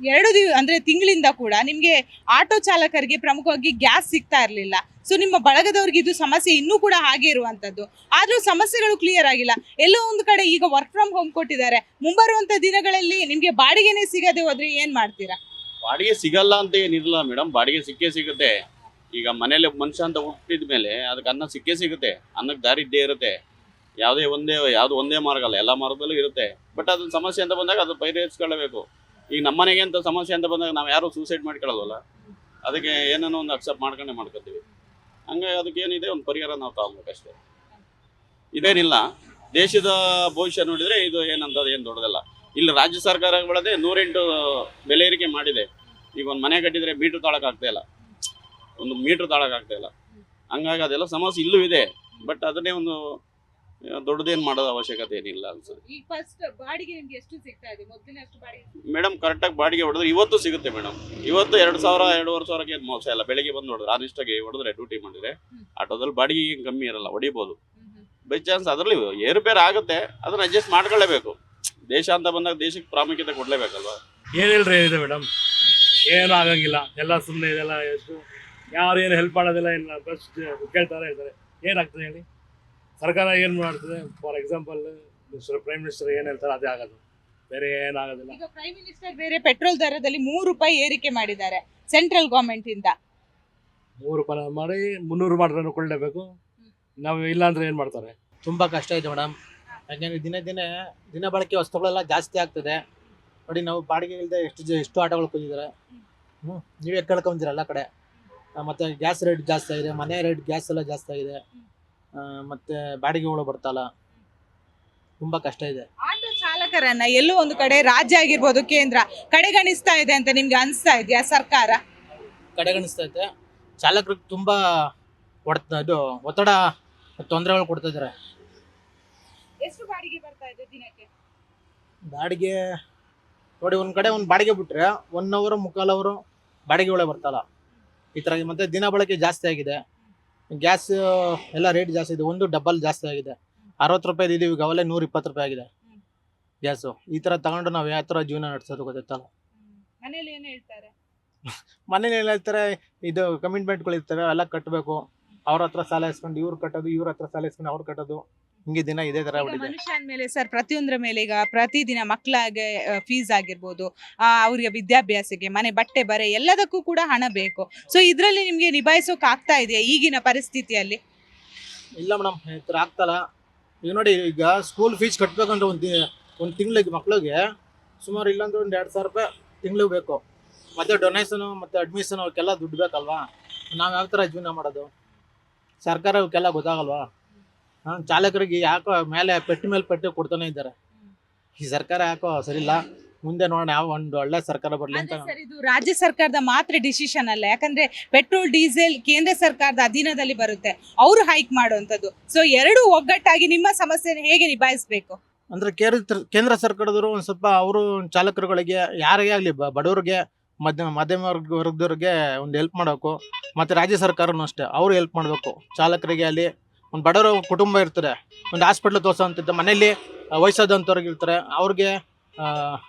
2 ಅಂದ್ರೆ ತಿಂಗಳಿಂದ ಕೂಡ ನಿಮ್ಗೆ ಆಟೋ ಚಾಲಕರಿಗೆ ಪ್ರಮುಖವಾಗಿ ಗ್ಯಾಸ್ ಸಿಗ್ತಾ ಇರ್ಲಿಲ್ಲ. ಸೊ ನಿಮ್ಮ ಬಳಗದವ್ರಿಗೆ ಇದು ಸಮಸ್ಯೆ ಇನ್ನೂ ಕೂಡ ಹಾಗೆ ಇರುವಂತದ್ದು, ಆದ್ರೂ ಸಮಸ್ಯೆಗಳು ಕ್ಲಿಯರ್ ಆಗಿಲ್ಲ. ಎಲ್ಲೋ ಒಂದು ಕಡೆ ಈಗ ವರ್ಕ್ ಫ್ರಮ್ ಹೋಮ್ ಕೊಟ್ಟಿದ್ದಾರೆ, ಮುಂಬರುವಂತ ದಿನಗಳಲ್ಲಿ ನಿಮ್ಗೆ ಬಾಡಿಗೆನೆ ಸಿಗದೆ ಹೋದ್ರೆ ಏನ್ ಮಾಡ್ತೀರಾ? ಬಾಡಿಗೆ ಸಿಗಲ್ಲ ಅಂತ ಏನಿರಲ್ಲ ಮೇಡಮ್, ಬಾಡಿಗೆ ಸಿಕ್ಕೇ ಸಿಗುತ್ತೆ. ಈಗ ಮನೇಲಿ ಮನುಷ್ಯ ಅಂತ ಹುಟ್ಟಿದ ಮೇಲೆ ಅದಕ್ಕೆ ಅನ್ನ ಸಿಕ್ಕೇ ಸಿಗುತ್ತೆ, ಅನ್ನಕ್ಕೆ ದಾರಿ ಇದ್ದೇ ಇರುತ್ತೆ. ಯಾವ್ದು ಒಂದೇ ಮಾರ್ಗ ಅಲ್ಲ, ಎಲ್ಲ ಮಾರ್ಗದಲ್ಲೂ ಇರುತ್ತೆ. ಬಟ್ ಅದನ್ನ ಸಮಸ್ಯೆ ಅಂತ ಬಂದಾಗ ಅದು ಪರಿಹರಿಸ್ಕೊಳ್ಳಬೇಕು. ಈಗ ನಮ್ಮನೆಗೆ ಅಂತ ಸಮಸ್ಯೆ ಅಂತ ಬಂದಾಗ ನಾವು ಯಾರು ಸೂಸೈಡ್ ಮಾಡ್ಕೊಳ್ಳಲ್ವಲ್ಲ, ಅದಕ್ಕೆ ಏನೋ ಒಂದು ಅಕ್ಸೆಪ್ಟ್ ಮಾಡ್ಕೊತೀವಿ. ಹಂಗಾಗಿ ಅದಕ್ಕೆ ಏನಿದೆ ಒಂದು ಪರಿಹಾರ ನಾವು ತಗೊಬೇಕಷ್ಟೇ, ಇದೇನಿಲ್ಲ. ದೇಶದ ಭವಿಷ್ಯ ನೋಡಿದ್ರೆ ಇದು ಏನಂತದ್ದು ಏನು ದೊಡ್ಡದಲ್ಲ. ಇಲ್ಲಿ ರಾಜ್ಯ ಸರ್ಕಾರಗಳದೇ 108 ಬೆಲೆ ಏರಿಕೆ ಮಾಡಿದೆ. ಈಗ ಒಂದು ಮನೆ ಕಟ್ಟಿದ್ರೆ ಮೀಟ್ರ್ ತಾಳಕ್ಕಾಗ್ತಾ ಇಲ್ಲ, ಒಂದು ಮೀಟ್ರ್ ತಾಳಕ್ಕಾಗ್ತಾ ಇಲ್ಲ. ಹಂಗಾಗಿ ಅದೆಲ್ಲ ಸಮಸ್ಯೆ ಇಲ್ಲೂ ಇದೆ. ಬಟ್ ಅದನ್ನೇ ಒಂದು ದೊಡ್ಡದೇನು ಮಾಡೋದು ಅವಶ್ಯಕತೆ ಏನಿಲ್ಲ ಅನ್ಸುತ್ತೆ ಈಗ ಫಸ್ಟ್ ಬಾಡಿಗೆ ನಿಮ್ಗೆ ಎಷ್ಟು ಸಿಗ್ತಾ ಇದೆ? ಮೊದಲಿನ ಅಷ್ಟು ಬಾಡಿಗೆ ಮೇಡಮ್. ಕರೆಕ್ಟಾಗಿ ಬಾಡಿಗೆ ಹೊಡೆದ್ರೆ ಇವತ್ತು ಸಿಗುತ್ತೆ ಮೇಡಮ್. ಇವತ್ತು 2,000 2,500ಕ್ಕೆ ಏನು ಮೋಸ ಇಲ್ಲ. ಬೆಳಿಗ್ಗೆ ಬಂದು ನೋಡಿದ್ರೆ ಆನಿಷ್ಟಾಗಿ ಹೊಡೆದ್ರೆ ಡ್ಯೂಟಿ ಮಾಡಿದ್ರೆ ಆಟೋದಲ್ಲಿ ಬಾಡಿಗೆ ಏನು ಕಮ್ಮಿ ಇರಲ್ಲ, ಹೊಡಿಬೋದು. ಬೈ ಚಾನ್ಸ್ ಅದರಲ್ಲಿ ಏರುಪೇರು ಆಗುತ್ತೆ, ಅದನ್ನ ಅಡ್ಜಸ್ಟ್ ಮಾಡ್ಕೊಳ್ಳೇಬೇಕು. ದೇಶ ಅಂತ ಬಂದಾಗ ದೇಶಕ್ಕೆ ಪ್ರಾಮುಖ್ಯತೆ ಕೊಡಲೇಬೇಕಲ್ವಾ? ಏನಿಲ್ರಿ ಇದೆ ಮೇಡಮ್, ಏನೂ ಆಗಂಗಿಲ್ಲ. ಎಲ್ಲ ಸುಮ್ಮನೆ ಇದೆಲ್ಲ ಎಷ್ಟು ಯಾರು ಏನು ಹೆಲ್ಪ್ ಮಾಡೋದಿಲ್ಲ, ಏನು ಬಸ್ ಕೇಳ್ತಾರೆ ಇದ್ದಾರೆ. ಏನಾಗ್ತದೆ ಹೇಳಿ? ಸರ್ಕಾರ ಏನು ಮಾಡ್ತದೆ? ಫಾರ್ ಎಕ್ಸಾಂಪಲ್ ಪ್ರೈಮ್ ಮಿನಿಸ್ಟರ್ ಏನು ಹೇಳ್ತಾರೆ ಅದೇ ಆಗೋದು, ಬೇರೆ ಏನಾಗೋದಿಲ್ಲ. ಈಗ ಪ್ರೈಮ್ ಮಿನಿಸ್ಟರ್ ಬೇರೆ ಪೆಟ್ರೋಲ್ ದರದಲ್ಲಿ 3 ರೂಪಾಯಿ ಏರಿಕೆ ಮಾಡಿದ್ದಾರೆ ಸೆಂಟ್ರಲ್ ಗವರ್ಮೆಂಟ್ ಇಂದ. 3 ರೂಪಾಯಿ ಮಾಡಿ 300 ಮಾಡಿದ್ರೆ ಕೊಳ್ಳೇಬೇಕು. ನಾವು ಇಲ್ಲ ಅಂದ್ರೆ ಏನು ಮಾಡ್ತಾರೆ? ತುಂಬ ಕಷ್ಟ ಇದೆ ಮೇಡಮ್. ಯಾಕೆಂದರೆ ದಿನ ಬಳಕೆ ವಸ್ತುಗಳೆಲ್ಲ ಜಾಸ್ತಿ ಆಗ್ತದೆ. ನೋಡಿ, ನಾವು ಬಾಡಿಗೆ ಇಲ್ಲದೆ ಎಷ್ಟು ಆಟೋಗಳು ಕೂತಿದ್ದಾರೆ. ನೀವೇ ಕೇಳ್ಕೊಂತೀರ ಎಲ್ಲ ಕಡೆ. ಮತ್ತು ಗ್ಯಾಸ್ ರೇಟ್ ಜಾಸ್ತಿ ಆಗಿದೆ, ಮನೆ ರೇಟ್ ಗ್ಯಾಸ್ ಎಲ್ಲ ಜಾಸ್ತಿ ಆಗಿದೆ. ಮತ್ತು ಬಾಡಿಗೆಗಳು ಬರ್ತಾಯಿಲ್ಲ, ತುಂಬ ಕಷ್ಟ ಇದೆ. ಆಟೋ ಚಾಲಕರನ್ನ ಎಲ್ಲೋ ಒಂದು ಕಡೆ ರಾಜ್ಯ ಆಗಿರ್ಬೋದು, ಕೇಂದ್ರ ಕಡೆಗಣಿಸ್ತಾ ಇದೆ ಅಂತ ನಿಮ್ಗೆ ಅನಿಸ್ತಾ ಇದೆಯಾ? ಸರ್ಕಾರ ಕಡೆಗಣಿಸ್ತೈತೆ. ಚಾಲಕರಿಗೆ ತುಂಬ ಒತ್ತಡ ತೊಂದರೆಗಳು ಕೊಡ್ತಾ ಇದ್ದಾರೆ. ಎಷ್ಟು ಬಾಡಿಗೆ ಬರ್ತಾ ಇದೆ ದಿನಕ್ಕೆ? ಬಾಡಿಗೆ ನೋಡಿ, ಒಂದು ಕಡೆ ಒಂದು ಬಾಡಿಗೆ ಬಿಟ್ಟರೆ 1 ಅವರ್ 3/4 ಅವರ್ ಬಾಡಿಗೆಗಳೇ ಬರ್ತಾಯಿಲ್ಲ. ಈ ಥರ ಮತ್ತು ದಿನ ಬಳಕೆ ಜಾಸ್ತಿ ಆಗಿದೆ. ಗ್ಯಾಸ್ ಎಲ್ಲ ರೇಟ್ ಜಾಸ್ತಿ ಇದೆ. ಒಂದು ಡಬಲ್ ಜಾಸ್ತಿ ಆಗಿದೆ. 60 ರೂಪಾಯಿ ಇದೀವಿ, ಈಗ ಅವೆಲ್ಲ 120 ರೂಪಾಯಿ ಆಗಿದೆ ಗ್ಯಾಸು. ಈ ಥರ ತಗೊಂಡು ನಾವು ಯಾವ ಥರ ಜೀವನ ನಡೆಸೋದು ಗೊತ್ತಲ್ಲ. ಮನೇಲಿ ಏನು ಹೇಳ್ತಾರೆ? ಮನೇಲಿ ಏನು ಹೇಳ್ತಾರೆ, ಇದು ಕಮಿಟ್ಮೆಂಟ್ಗಳು ಇರ್ತವೆ, ಎಲ್ಲ ಕಟ್ಟಬೇಕು. ಅವ್ರ ಹತ್ರ ಸಾಲ ಇಸ್ಕೊಂಡು ಇವ್ರು ಕಟ್ಟೋದು, ಇವ್ರ ಹತ್ರ ಸಾಲ ಇಸ್ಕೊಂಡು ಅವ್ರು ಕಟ್ಟೋದು, ಹಿಂಗೆ ದಿನ ಇದೇ ಥರ ಬಿಟ್ಟಿದೆ. ಮನುಷ್ಯನ ಮೇಲೆ ಸರ್ ಪ್ರತಿಯೊಂದರ ಮೇಲೆ ಈಗ ಪ್ರತಿದಿನ ಮಕ್ಕಳಿಗೆ ಫೀಸ್ ಆಗಿರ್ಬೋದು, ಅವ್ರಿಗೆ ವಿದ್ಯಾಭ್ಯಾಸಕ್ಕೆ, ಮನೆ ಬಟ್ಟೆ ಬರೆ ಎಲ್ಲದಕ್ಕೂ ಕೂಡ ಹಣ ಬೇಕು. ಸೊ ಇದರಲ್ಲಿ ನಿಮಗೆ ನಿಭಾಯಿಸೋಕೆ ಆಗ್ತಾ ಇದೆಯಾ ಈಗಿನ ಪರಿಸ್ಥಿತಿಯಲ್ಲಿ? ಇಲ್ಲ ಮೇಡಮ್, ಈ ಥರ ಆಗ್ತಲ್ಲ. ಈಗ ನೋಡಿ, ಈಗ ಸ್ಕೂಲ್ ಫೀಸ್ ಕಟ್ಟಬೇಕಂದ್ರೆ ಒಂದು ತಿಂಗಳಿಗೆ ಮಕ್ಳಿಗೆ ಸುಮಾರು ಇಲ್ಲಾಂದ್ರೆ ಒಂದು 2,000 ರೂಪಾಯಿ ತಿಂಗಳಿಗೆ ಬೇಕು. ಮತ್ತು ಡೊನೇಷನು ಮತ್ತು ಅಡ್ಮಿಷನ್ ಅವಕ್ಕೆಲ್ಲ ದುಡ್ಡು ಬೇಕಲ್ವಾ? ನಾವು ಯಾವ ಥರ ಜೀವನ ಮಾಡೋದು? ಸರ್ಕಾರ ಅವಕ್ಕೆಲ್ಲ ಗೊತ್ತಾಗಲ್ವಾ? ಚಾಲಕರಿಗೆ ಯಾಕೋ ಪೆಟ್ಟು ಮೇಲೆ ಪೆಟ್ಟು ಕೊಡ್ತಾನೆ ಇದ್ದಾರೆ. ಈ ಸರ್ಕಾರ ಯಾಕೋ ಸರಿಯಿಲ್ಲ. ಮುಂದೆ ನೋಡೋಣ ಯಾವ ಒಂದು ಒಳ್ಳೆ ಸರ್ಕಾರ ಬರಲಿ ಅಂತ. ಸರ್, ಇದು ರಾಜ್ಯ ಸರ್ಕಾರದ ಮಾತ್ರ ಡಿಸಿಷನ್ ಅಲ್ಲ, ಯಾಕಂದ್ರೆ ಪೆಟ್ರೋಲ್ ಡೀಸೆಲ್ ಕೇಂದ್ರ ಸರ್ಕಾರದ ಅಧೀನದಲ್ಲಿ ಬರುತ್ತೆ, ಅವರು ಹೈಕ್ ಮಾಡುವಂಥದ್ದು. ಸೊ ಎರಡು ಒಗ್ಗಟ್ಟಾಗಿ ನಿಮ್ಮ ಸಮಸ್ಯೆನ ಹೇಗೆ ನಿಭಾಯಿಸಬೇಕು? ಅಂದರೆ ಕೇಂದ್ರ ಸರ್ಕಾರದವರು ಒಂದು ಸ್ವಲ್ಪ ಅವರು ಚಾಲಕರುಗಳಿಗೆ ಯಾರಿಗೆ ಆಗಲಿ, ಬಡವರಿಗೆ, ಮಧ್ಯಮ ವರ್ಗದವ್ರಿಗೆ ಒಂದು ಹೆಲ್ಪ್ ಮಾಡಬೇಕು. ಮತ್ತು ರಾಜ್ಯ ಸರ್ಕಾರನೂ ಅಷ್ಟೇ, ಅವರು ಹೆಲ್ಪ್ ಮಾಡಬೇಕು ಚಾಲಕರಿಗೆ. ಅಲ್ಲಿ ಒಂದು ಬಡವರ ಕುಟುಂಬ ಇರ್ತಾರೆ, ಒಂದು ಹಾಸ್ಪಿಟ್ಲ್ ತೋರಿಸೋಂಥದ್ದು, ಮನೇಲಿ ವಯಸ್ಸಾದಂಥವ್ರಿಗೆ ಇರ್ತಾರೆ, ಅವ್ರಿಗೆ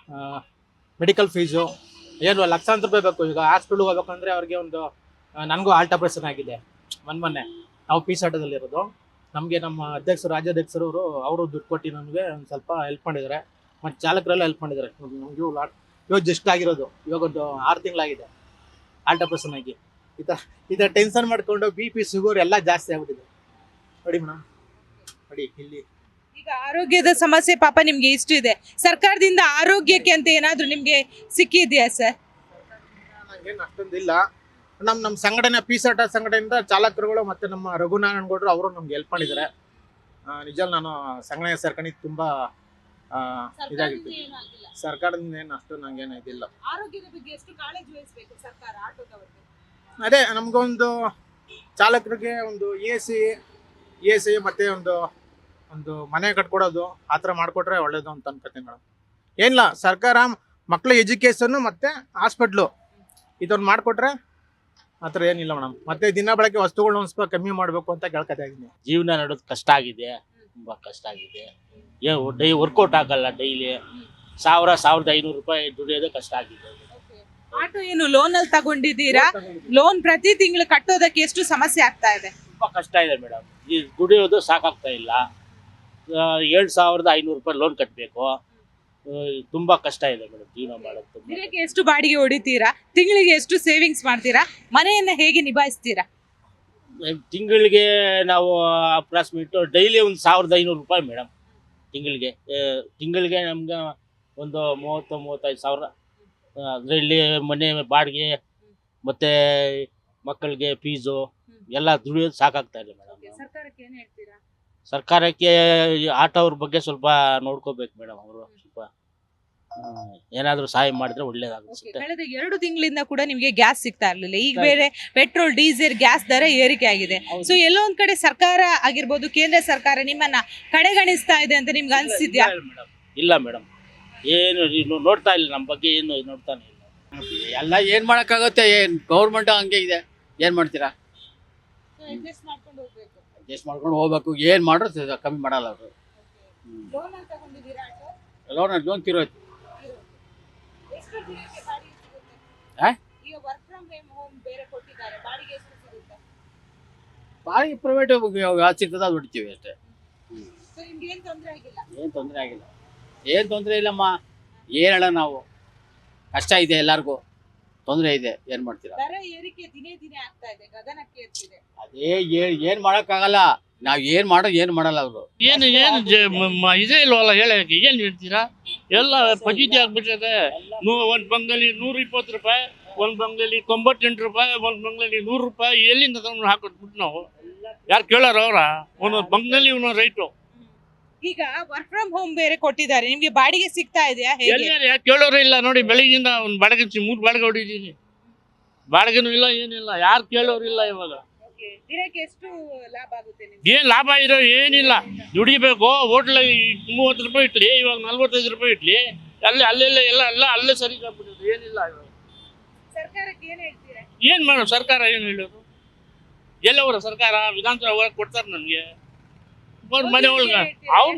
ಮೆಡಿಕಲ್ ಫೀಸು ಏನು ಲಕ್ಷಾಂತರ ರೂಪಾಯಿ ಬೇಕು. ಈಗ ಹಾಸ್ಪಿಟ್ಲ್ಗೆ ಹೋಗ್ಬೇಕಂದ್ರೆ ಅವ್ರಿಗೆ ಒಂದು ನನಗೂ ಹಾರ್ಟ್ ಆಪ್ರೇಷನ್ ಆಗಿದೆ ಮೊನ್ನೆ. ನಾವು ಪೀಸ್ ಆಟೋದಲ್ಲಿರೋದು. ನಮಗೆ ನಮ್ಮ ರಾಜ್ಯಾಧ್ಯಕ್ಷರು ಅವರು ದುಡ್ಡು ಕೊಟ್ಟು ನಮಗೆ ಒಂದು ಸ್ವಲ್ಪ ಹೆಲ್ಪ್ ಮಾಡಿದ್ದಾರೆ. ಮತ್ತು ಚಾಲಕರೆಲ್ಲ ಹೆಲ್ಪ್ ಮಾಡಿದ್ದಾರೆ. ನಮಗೂ ಇವಾಗ ಜಸ್ಟ್ ಆಗಿರೋದು, ಇವಾಗ ಒಂದು 6 ತಿಂಗಳಾಗಿದೆ ಹಾರ್ಟ್ ಆಪ್ರೇಷನ್ ಆಗಿ. ಈ ಥರ ಟೆನ್ಷನ್ ಮಾಡಿಕೊಂಡು BP ಶುಗರ್ ಎಲ್ಲ ಜಾಸ್ತಿ ಆಗ್ಬಿಟ್ಟಿದೆ. ನೋಡಿ ಮೇಡಮ್, ನೋಡಿ ಇಲ್ಲಿ ಈಗ ಆರೋಗ್ಯದ ಸಮಸ್ಯೆ ಪಾಪ ನಿಮ್ಗೆ ಇಷ್ಟು ಇದೆ, ಸರ್ಕಾರದಿಂದ ಆರೋಗ್ಯಕ್ಕೆ ಅಂತ ಏನಾದ್ರೂ ನಿಮ್ಗೆ ಸಿಕ್ಕಿದೆಯಾ ಸರ್? ನಂಗೇನು ಅಷ್ಟೊಂದಿಲ್ಲ. ನಮ್ಮ ಸಂಘಟನೆ ಪೀಸಾಟ ಸಂಘಟನೆಯಿಂದ ಚಾಲಕರುಗಳು ಮತ್ತು ನಮ್ಮ ರಘುನಾರಾಯಣ ಗೌಡರು ಅವರು ನಮ್ಗೆ ಹೆಲ್ಪ್ ಮಾಡಿದ್ದಾರೆ. ನಿಜ ನಾನು ಸಂಘಟನೆ ಸೇರ್ಕೊಂಡಿದ್ದು ತುಂಬ ಇದಾಗಿತ್ತು. ಸರ್ಕಾರದಿಂದ ಏನು ಅಷ್ಟು ನಂಗೇನು ಇದಿಲ್ಲ. ಆರೋಗ್ಯದ ಬಗ್ಗೆ ಎಷ್ಟು ಕಾಳಜಿ ವಹಿಸಬೇಕು ಸರ್ಕಾರ ಆಟೋದವರಿಗೆ? ಅದೇ ನಮಗೊಂದು ಚಾಲಕರಿಗೆ ಒಂದು AC ಮತ್ತು ಒಂದು ಮನೆ ಕಟ್ಕೊಡೋದು ಆ ಥರ ಮಾಡಿಕೊಟ್ರೆ ಒಳ್ಳೇದು ಅಂತ ಅನ್ಕೋತೀನಿ ಮೇಡಮ್. ಏನಿಲ್ಲ, ಸರ್ಕಾರ ಮಕ್ಕಳ ಎಜುಕೇಷನ್ನು ಮತ್ತು ಹಾಸ್ಪಿಟ್ಲು ಇದೊಂದು ಮಾಡಿಕೊಟ್ರೆ ಆ ಥರ ಏನಿಲ್ಲ ಮೇಡಮ್. ಮತ್ತು ದಿನ ಬಳಕೆ ವಸ್ತುಗಳನ್ನ ಒಂದು ಸ್ವಲ್ಪ ಕಮ್ಮಿ ಮಾಡಬೇಕು ಅಂತ ಕೇಳ್ಕೊತಾ ಇದ್ದೀನಿ. ಜೀವನ ನಡೆಯೋದು ಕಷ್ಟ ಆಗಿದೆ, ತುಂಬ ಕಷ್ಟ ಆಗಿದೆ. ವರ್ಕೌಟ್ ಆಗಲ್ಲ. ಡೈಲಿ 1,500 ರೂಪಾಯಿ ದುಡಿಯೋದೇ ಕಷ್ಟ ಆಗಿದೆ. ಆಟೋ ಏನು ಲೋನ್ ಅಲ್ಲಿ ತಗೊಂಡಿದ್ದೀರಾ? ಲೋನ್ ಪ್ರತಿ ತಿಂಗಳು ಕಟ್ಟೋದಕ್ಕೆ ಎಷ್ಟು ಸಮಸ್ಯೆ ಆಗ್ತಾ ಇದೆ? ತುಂಬ ಕಷ್ಟ ಇದೆ ಮೇಡಮ್. ಈ ದುಡಿಯೋದು ಸಾಕಾಗ್ತಾ ಇಲ್ಲ. 7,500 ರೂಪಾಯಿ ಲೋನ್ ಕಟ್ಟಬೇಕು. ತುಂಬ ಕಷ್ಟ ಇದೆ ಮೇಡಮ್ ಜೀವನ ಮಾಡೋದು. ದಿನಕ್ಕೆ ಎಷ್ಟು ಬಾಡಿಗೆ ಹೊಡಿತೀರಾ? ತಿಂಗಳಿಗೆ ಎಷ್ಟು ಸೇವಿಂಗ್ಸ್ ಮಾಡ್ತೀರಾ? ಮನೆಯನ್ನ ಹೇಗೆ ನಿಭಾಯಿಸ್ತೀರಾ? ತಿಂಗಳಿಗೆ ನಾವು ಅಪ್ರಾಕ್ಸಿಮೇಟ್ ಡೈಲಿ ಒಂದು 1,500 ರೂಪಾಯಿ ಮೇಡಮ್ ತಿಂಗಳಿಗೆ ನಮ್ಗೆ ಒಂದು 30-35 ಸಾವಿರ. ಅದರಲ್ಲಿ ಮನೆ ಬಾಡಿಗೆ ಮತ್ತು ಮಕ್ಕಳಿಗೆ ಫೀಸು ಎಲ್ಲ ದುಡಿಯೋದು ಸಾಕಾಗ್ತಾ ಇದೆ ಮೇಡಮ್. ಸರ್ಕಾರಕ್ಕೆ ಏನು ಹೇಳ್ತೀರಾ? ಸರ್ಕಾರಕ್ಕೆ ಆಟೋ ಅವ್ರ ಬಗ್ಗೆ ಸ್ವಲ್ಪ ನೋಡ್ಕೋಬೇಕು ಮೇಡಮ್. ಅವರು ಸ್ವಲ್ಪ ಏನಾದರೂ ಸಹಾಯ ಮಾಡಿದ್ರೆ ಒಳ್ಳೇದಾಗುತ್ತೆ. ಕಳೆದ 2 ತಿಂಗಳಿಂದ ಕೂಡ ನಿಮಗೆ ಗ್ಯಾಸ್ ಸಿಗ್ತಾ ಇರ್ಲಿಲ್ಲ. ಈಗ ಬೇರೆ ಪೆಟ್ರೋಲ್ ಡೀಸೆಲ್ ಗ್ಯಾಸ್ ದರ ಏರಿಕೆ ಆಗಿದೆ. ಸೊ ಎಲ್ಲೋ ಒಂದ್ ಕಡೆ ಸರ್ಕಾರ ಆಗಿರ್ಬೋದು, ಕೇಂದ್ರ ಸರ್ಕಾರ ನಿಮ್ಮನ್ನ ಕಡೆಗಣಿಸ್ತಾ ಇದೆ ಅಂತ ನಿಮ್ಗೆ ಅನ್ಸಿದ್ಯಾ? ಇಲ್ಲ ಮೇಡಮ್, ಏನು ನೋಡ್ತಾ ಇಲ್ಲ, ನಮ್ಮ ಬಗ್ಗೆ ಏನು ನೋಡ್ತಾನೆ ಇಲ್ಲ. ಎಲ್ಲ ಏನ್ ಮಾಡಕ್ಕಾಗುತ್ತೆ, ಏನ್ ಗೌರ್ಮೆಂಟ್ ಹಂಗೆ ಇದೆ, ಏನ್ ಮಾಡ್ತೀರಾ? ಅಡ್ಜಸ್ಟ್ ಮಾಡ್ಕೊಂಡು ಹೋಗ್ಬೇಕು. ಏನ್ ಮಾಡ್ರು ಕಮ್ಮಿ ಮಾಡಲ್ಲ ಅವರು. ಲೋನ್ ತಿರೋಯ್ತು. ಬಾಡಿಗೆ ಪ್ರೈವೇಟ್ ಸಿಗ್ತದ ಅದು ಹೊಡಿತೀವಿ ಅಷ್ಟೇ. ಏನ್ ತೊಂದರೆ ಇಲ್ಲಮ್ಮ. ಏನ್ ಹೇಳ, ನಾವು ಕಷ್ಟ ಇದೆ, ಎಲ್ಲಾರ್ಗು ತೊಂದರೆ ಇದೆ, ಏನ್ ಮಾಡ್ತೀರಾ? ಅದೇ ಏನ್ ಮಾಡಕ್ಕಾಗಲ್ಲ, ನಾವ್ ಏನ್ ಮಾಡಲ್ಲ ಅವರು. ಏನು ಇದೇ ಇಲ್ವಲ್ಲ ಹೇಳಕ್ಕೆ, ಏನು ಹೇಳ್ತೀರಾ? ಎಲ್ಲ ಫಜೀತಿ ಆಗ್ಬಿಟ್ಟಿದೆ. ಒಂದು ಬಂಗಲಿ 120 ರೂಪಾಯಿ, ಒಂದು ಬಂಗಲಿ 98 ರೂಪಾಯಿ, ಒಂದು ಬಂಗಲಿ 100 ರೂಪಾಯಿ. ಎಲ್ಲಿಂದ ತಂದು ಹಾಕೊಟ್ಬಿಟ್ಟು ನಾವು ಯಾರು ಕೇಳೋರು ಅವ್ರ? ಒಂದೊಂದು ಬಂಗಲಿ ಒಂದೊಂದು ರೈಟು. ಈಗ ವರ್ಕ್ ಫ್ರಮ್ ಹೋಮ್ ಬೇರೆ ಕೊಟ್ಟಿದ್ದಾರೆ, ನಿಮ್ಗೆ ಬಾಡಿಗೆ ಸಿಗ್ತಾ ಇದೆಯಾ? ಯಾರು ಕೇಳೋರು ಇಲ್ಲ ನೋಡಿ. ಬೆಳಿಗ್ಗಿಂದ ಒಂದು ಬಾಡಿಗೆ 3 ಬಾಡಿಗೆ ಹೊಡಿದ್ದೀನಿ, ಬಾಡಿಗೆನೂ ಇಲ್ಲ, ಏನಿಲ್ಲ, ಯಾರು ಕೇಳೋರು ಇಲ್ಲ. ಇವಾಗ ದಿನಕ್ಕೆ ಎಷ್ಟು ಲಾಭ ಆಗುತ್ತೆ? ಏನ್ ಲಾಭ ಇರೋ ಏನಿಲ್ಲ. ದುಡಿಬೇಕು. ಹೋಟ್ಲ 30 ರೂಪಾಯಿ ಇಟ್ಲಿ, ಇವಾಗ 45 ರೂಪಾಯಿ ಇಟ್ಲಿ. ಅಲ್ಲೆಲ್ಲ ಎಲ್ಲ ಅಲ್ಲೇ ಸರಿ ಆಗ್ಬಿಟ್ಟಿದೆ. ಏನಿಲ್ಲ. ಇವಾಗ ಸರ್ಕಾರಕ್ಕೆ ಏನ್ ಹೇಳ್ತೀರಾ? ಏನ್ ಮಾಡೋದು? ಸರ್ಕಾರ ಏನು ಹೇಳೋದು? ಎಲ್ಲವರ ಸರ್ಕಾರ ವಿಧಾನಸಭೆ ಒಳಗೆ ಕೊಡ್ತಾರೆ ನಮ್ಗೆ. ಅವ್ರ ಮನೆ ಒಳಗ ಅವ್ರ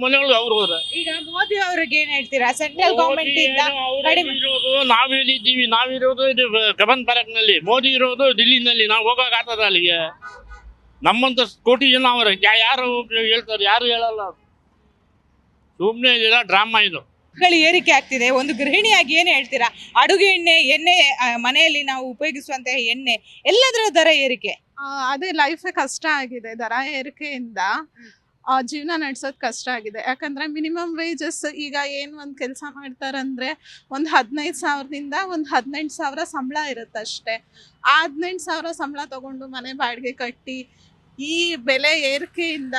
ಮನೆ ಒಳಗೆ ಅವ್ರು ಹೋದ್ರ. ಈಗ ಮೋದಿ ಅವ್ರಿಗೆ ಏನ್ ಹೇಳ್ತೀರಾ? ಸೆಂಟ್ರಲ್ ಗವರ್ಮೆಂಟ್ ಇಂದ ನಾವ್ ಹೇಳಿದ್ದೀವಿ, ನಾವಿರೋದು ಇದು ಕಬನ್ ಪಾರ್ಕ್ನಲ್ಲಿ, ಮೋದಿ ಇರೋದು ಡಿಲ್ಲಿನಲ್ಲಿ. ನಾವು ಹೋಗಕ್ ಆಗ್ತದ ಅಲ್ಲಿಗೆ? ನಮ್ಮಂತ ಕೋಟಿ ಜನ ಅವ್ರ, ಯಾರು ಹೇಳ್ತಾರೆ? ಯಾರು ಹೇಳಲ್ಲ. ಸುಮ್ನೆ ಇದೆಲ್ಲ ಡ್ರಾಮಾ ಇದು. ಏರಿಕೆ ಆಗ್ತಿದೆ. ಒಂದು ಗೃಹಿಣಿಯಾಗಿ ಏನ್ ಹೇಳ್ತೀರಾ? ಅಡುಗೆ ಎಣ್ಣೆ ಮನೆಯಲ್ಲಿ ನಾವು ಉಪಯೋಗಿಸುವಂತಹ ಎಣ್ಣೆ ಎಲ್ಲದರ ದರ ಏರಿಕೆ. ಅದೇ ಲೈಫ್ ಕಷ್ಟ ಆಗಿದೆ. ದರ ಏರಿಕೆಯಿಂದ ಜೀವನ ನಡೆಸೋದು ಕಷ್ಟ ಆಗಿದೆ. ಯಾಕಂದ್ರೆ ಮಿನಿಮಮ್ ವೇಜಸ್ ಈಗ ಏನು ಒಂದು ಕೆಲಸ ಮಾಡ್ತಾರಂದ್ರೆ ಒಂದು 15,000ದಿಂದ ಒಂದು 18,000 ಸಂಬಳ ಇರುತ್ತೆ ಅಷ್ಟೇ. ಆ 18,000 ಸಂಬಳ ತಗೊಂಡು ಮನೆ ಬಾಡಿಗೆ ಕಟ್ಟಿ ಈ ಬೆಲೆ ಏರಿಕೆಯಿಂದ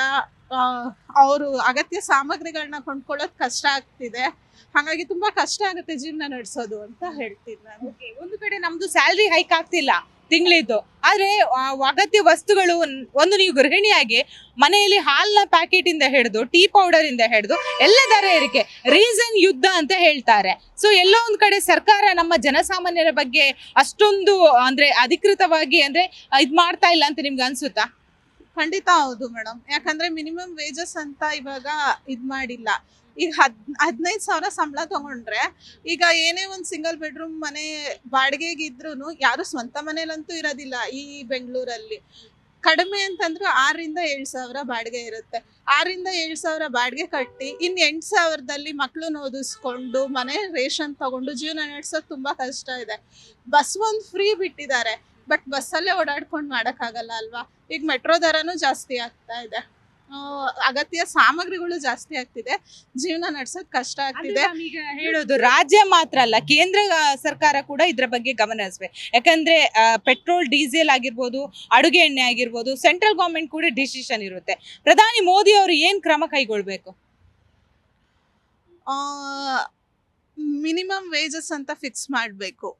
ಅವರು ಅಗತ್ಯ ಸಾಮಗ್ರಿಗಳನ್ನ ಕೊಂಡ್ಕೊಳ್ಳೋದು ಕಷ್ಟ ಆಗ್ತಿದೆ. ಹಾಗಾಗಿ ತುಂಬಾ ಕಷ್ಟ ಆಗುತ್ತೆ ಜೀವನ ನಡೆಸೋದು ಅಂತ ಹೇಳ್ತೀನಿ ನಾನು. ಒಂದು ಕಡೆ ನಮ್ದು ಸ್ಯಾಲ್ರಿ ಹೈಕ್ ಆಗ್ತಿಲ್ಲ ತಿಂಗಳಿದ್ದು, ಆದ್ರೆ ಅಗತ್ಯ ವಸ್ತುಗಳು ಒಂದು ನೀವು ಗೃಹಿಣಿಯಾಗಿ ಮನೆಯಲ್ಲಿ ಹಾಲಿನ ಪ್ಯಾಕೆಟ್ ಇಂದ ಹಿಡಿದು ಟೀ ಪೌಡರ್ ಇಂದ ಹಿಡಿದು ಎಲ್ಲ ದರ ಏರಿಕೆ. ರೀಸನ್ ಯುದ್ಧ ಅಂತ ಹೇಳ್ತಾರೆ. ಸೊ ಎಲ್ಲೋ ಒಂದ್ ಕಡೆ ಸರ್ಕಾರ ನಮ್ಮ ಜನಸಾಮಾನ್ಯರ ಬಗ್ಗೆ ಅಷ್ಟೊಂದು ಅಂದ್ರೆ ಅಧಿಕೃತವಾಗಿ ಅಂದ್ರೆ ಇದ್ ಮಾಡ್ತಾ ಇಲ್ಲ ಅಂತ ನಿಮ್ಗೆ ಅನ್ಸುತ್ತಾ? ಖಂಡಿತ ಹೌದು ಮೇಡಮ್. ಯಾಕಂದ್ರೆ ಮಿನಿಮಮ್ ವೇಜಸ್ ಅಂತ ಇವಾಗ ಇದ್ ಮಾಡಿಲ್ಲ. ಈಗ 15,000 ಸಂಬಳ ತಗೊಂಡ್ರೆ ಈಗ ಏನೇ ಒಂದು ಸಿಂಗಲ್ ಬೆಡ್ರೂಮ್ ಮನೆ ಬಾಡಿಗೆಗಿದ್ರು ಯಾರು ಸ್ವಂತ ಮನೇಲಂತೂ ಇರೋದಿಲ್ಲ ಈ ಬೆಂಗಳೂರಲ್ಲಿ. ಕಡಿಮೆ ಅಂತಂದ್ರೆ 6ರಿಂದ 7,000 ಬಾಡಿಗೆ ಇರುತ್ತೆ. 6ರಿಂದ 7,000 ಬಾಡಿಗೆ ಕಟ್ಟಿ ಇನ್ನು 8,000ದಲ್ಲಿ ಮಕ್ಕಳನ್ನ ಓದಿಸ್ಕೊಂಡು ಮನೆ ರೇಷನ್ ತಗೊಂಡು ಜೀವನ ನಡೆಸೋದು ತುಂಬಾ ಕಷ್ಟ ಇದೆ. ಬಸ್ ಒಂದು ಫ್ರೀ ಬಿಟ್ಟಿದ್ದಾರೆ, ಬಟ್ ಬಸ್ಸಲ್ಲೇ ಓಡಾಡ್ಕೊಂಡು ಮಾಡೋಕ್ಕಾಗಲ್ಲ ಅಲ್ವಾ? ಈಗ ಮೆಟ್ರೋ ದರನೂ ಜಾಸ್ತಿ ಆಗ್ತಾ ಇದೆ, ಅಗತ್ಯ ಸಾಮಗ್ರಿಗಳು ಜಾಸ್ತಿ ಆಗ್ತಿದೆ, ಜೀವನ ನಡೆಸೋದು ಕಷ್ಟ ಆಗ್ತಿದೆ. ಈಗ ಹೇಳೋದು ರಾಜ್ಯ ಮಾತ್ರ ಅಲ್ಲ, ಕೇಂದ್ರ ಸರ್ಕಾರ ಕೂಡ ಇದ್ರ ಬಗ್ಗೆ ಗಮನ ಹರಿಸಬೇಕು. ಯಾಕಂದ್ರೆ ಪೆಟ್ರೋಲ್ ಡೀಸೆಲ್ ಆಗಿರ್ಬೋದು, ಅಡುಗೆ ಎಣ್ಣೆ ಆಗಿರ್ಬೋದು, ಸೆಂಟ್ರಲ್ ಗವರ್ಮೆಂಟ್ ಕೂಡ ಡಿಸಿಷನ್ ಇರುತ್ತೆ. ಪ್ರಧಾನಿ ಮೋದಿ ಅವರು ಏನ್ ಕ್ರಮ ಕೈಗೊಳ್ಬೇಕು? ಮಿನಿಮಮ್ ವೇಜಸ್ ಅಂತ ಫಿಕ್ಸ್ ಮಾಡಬೇಕು.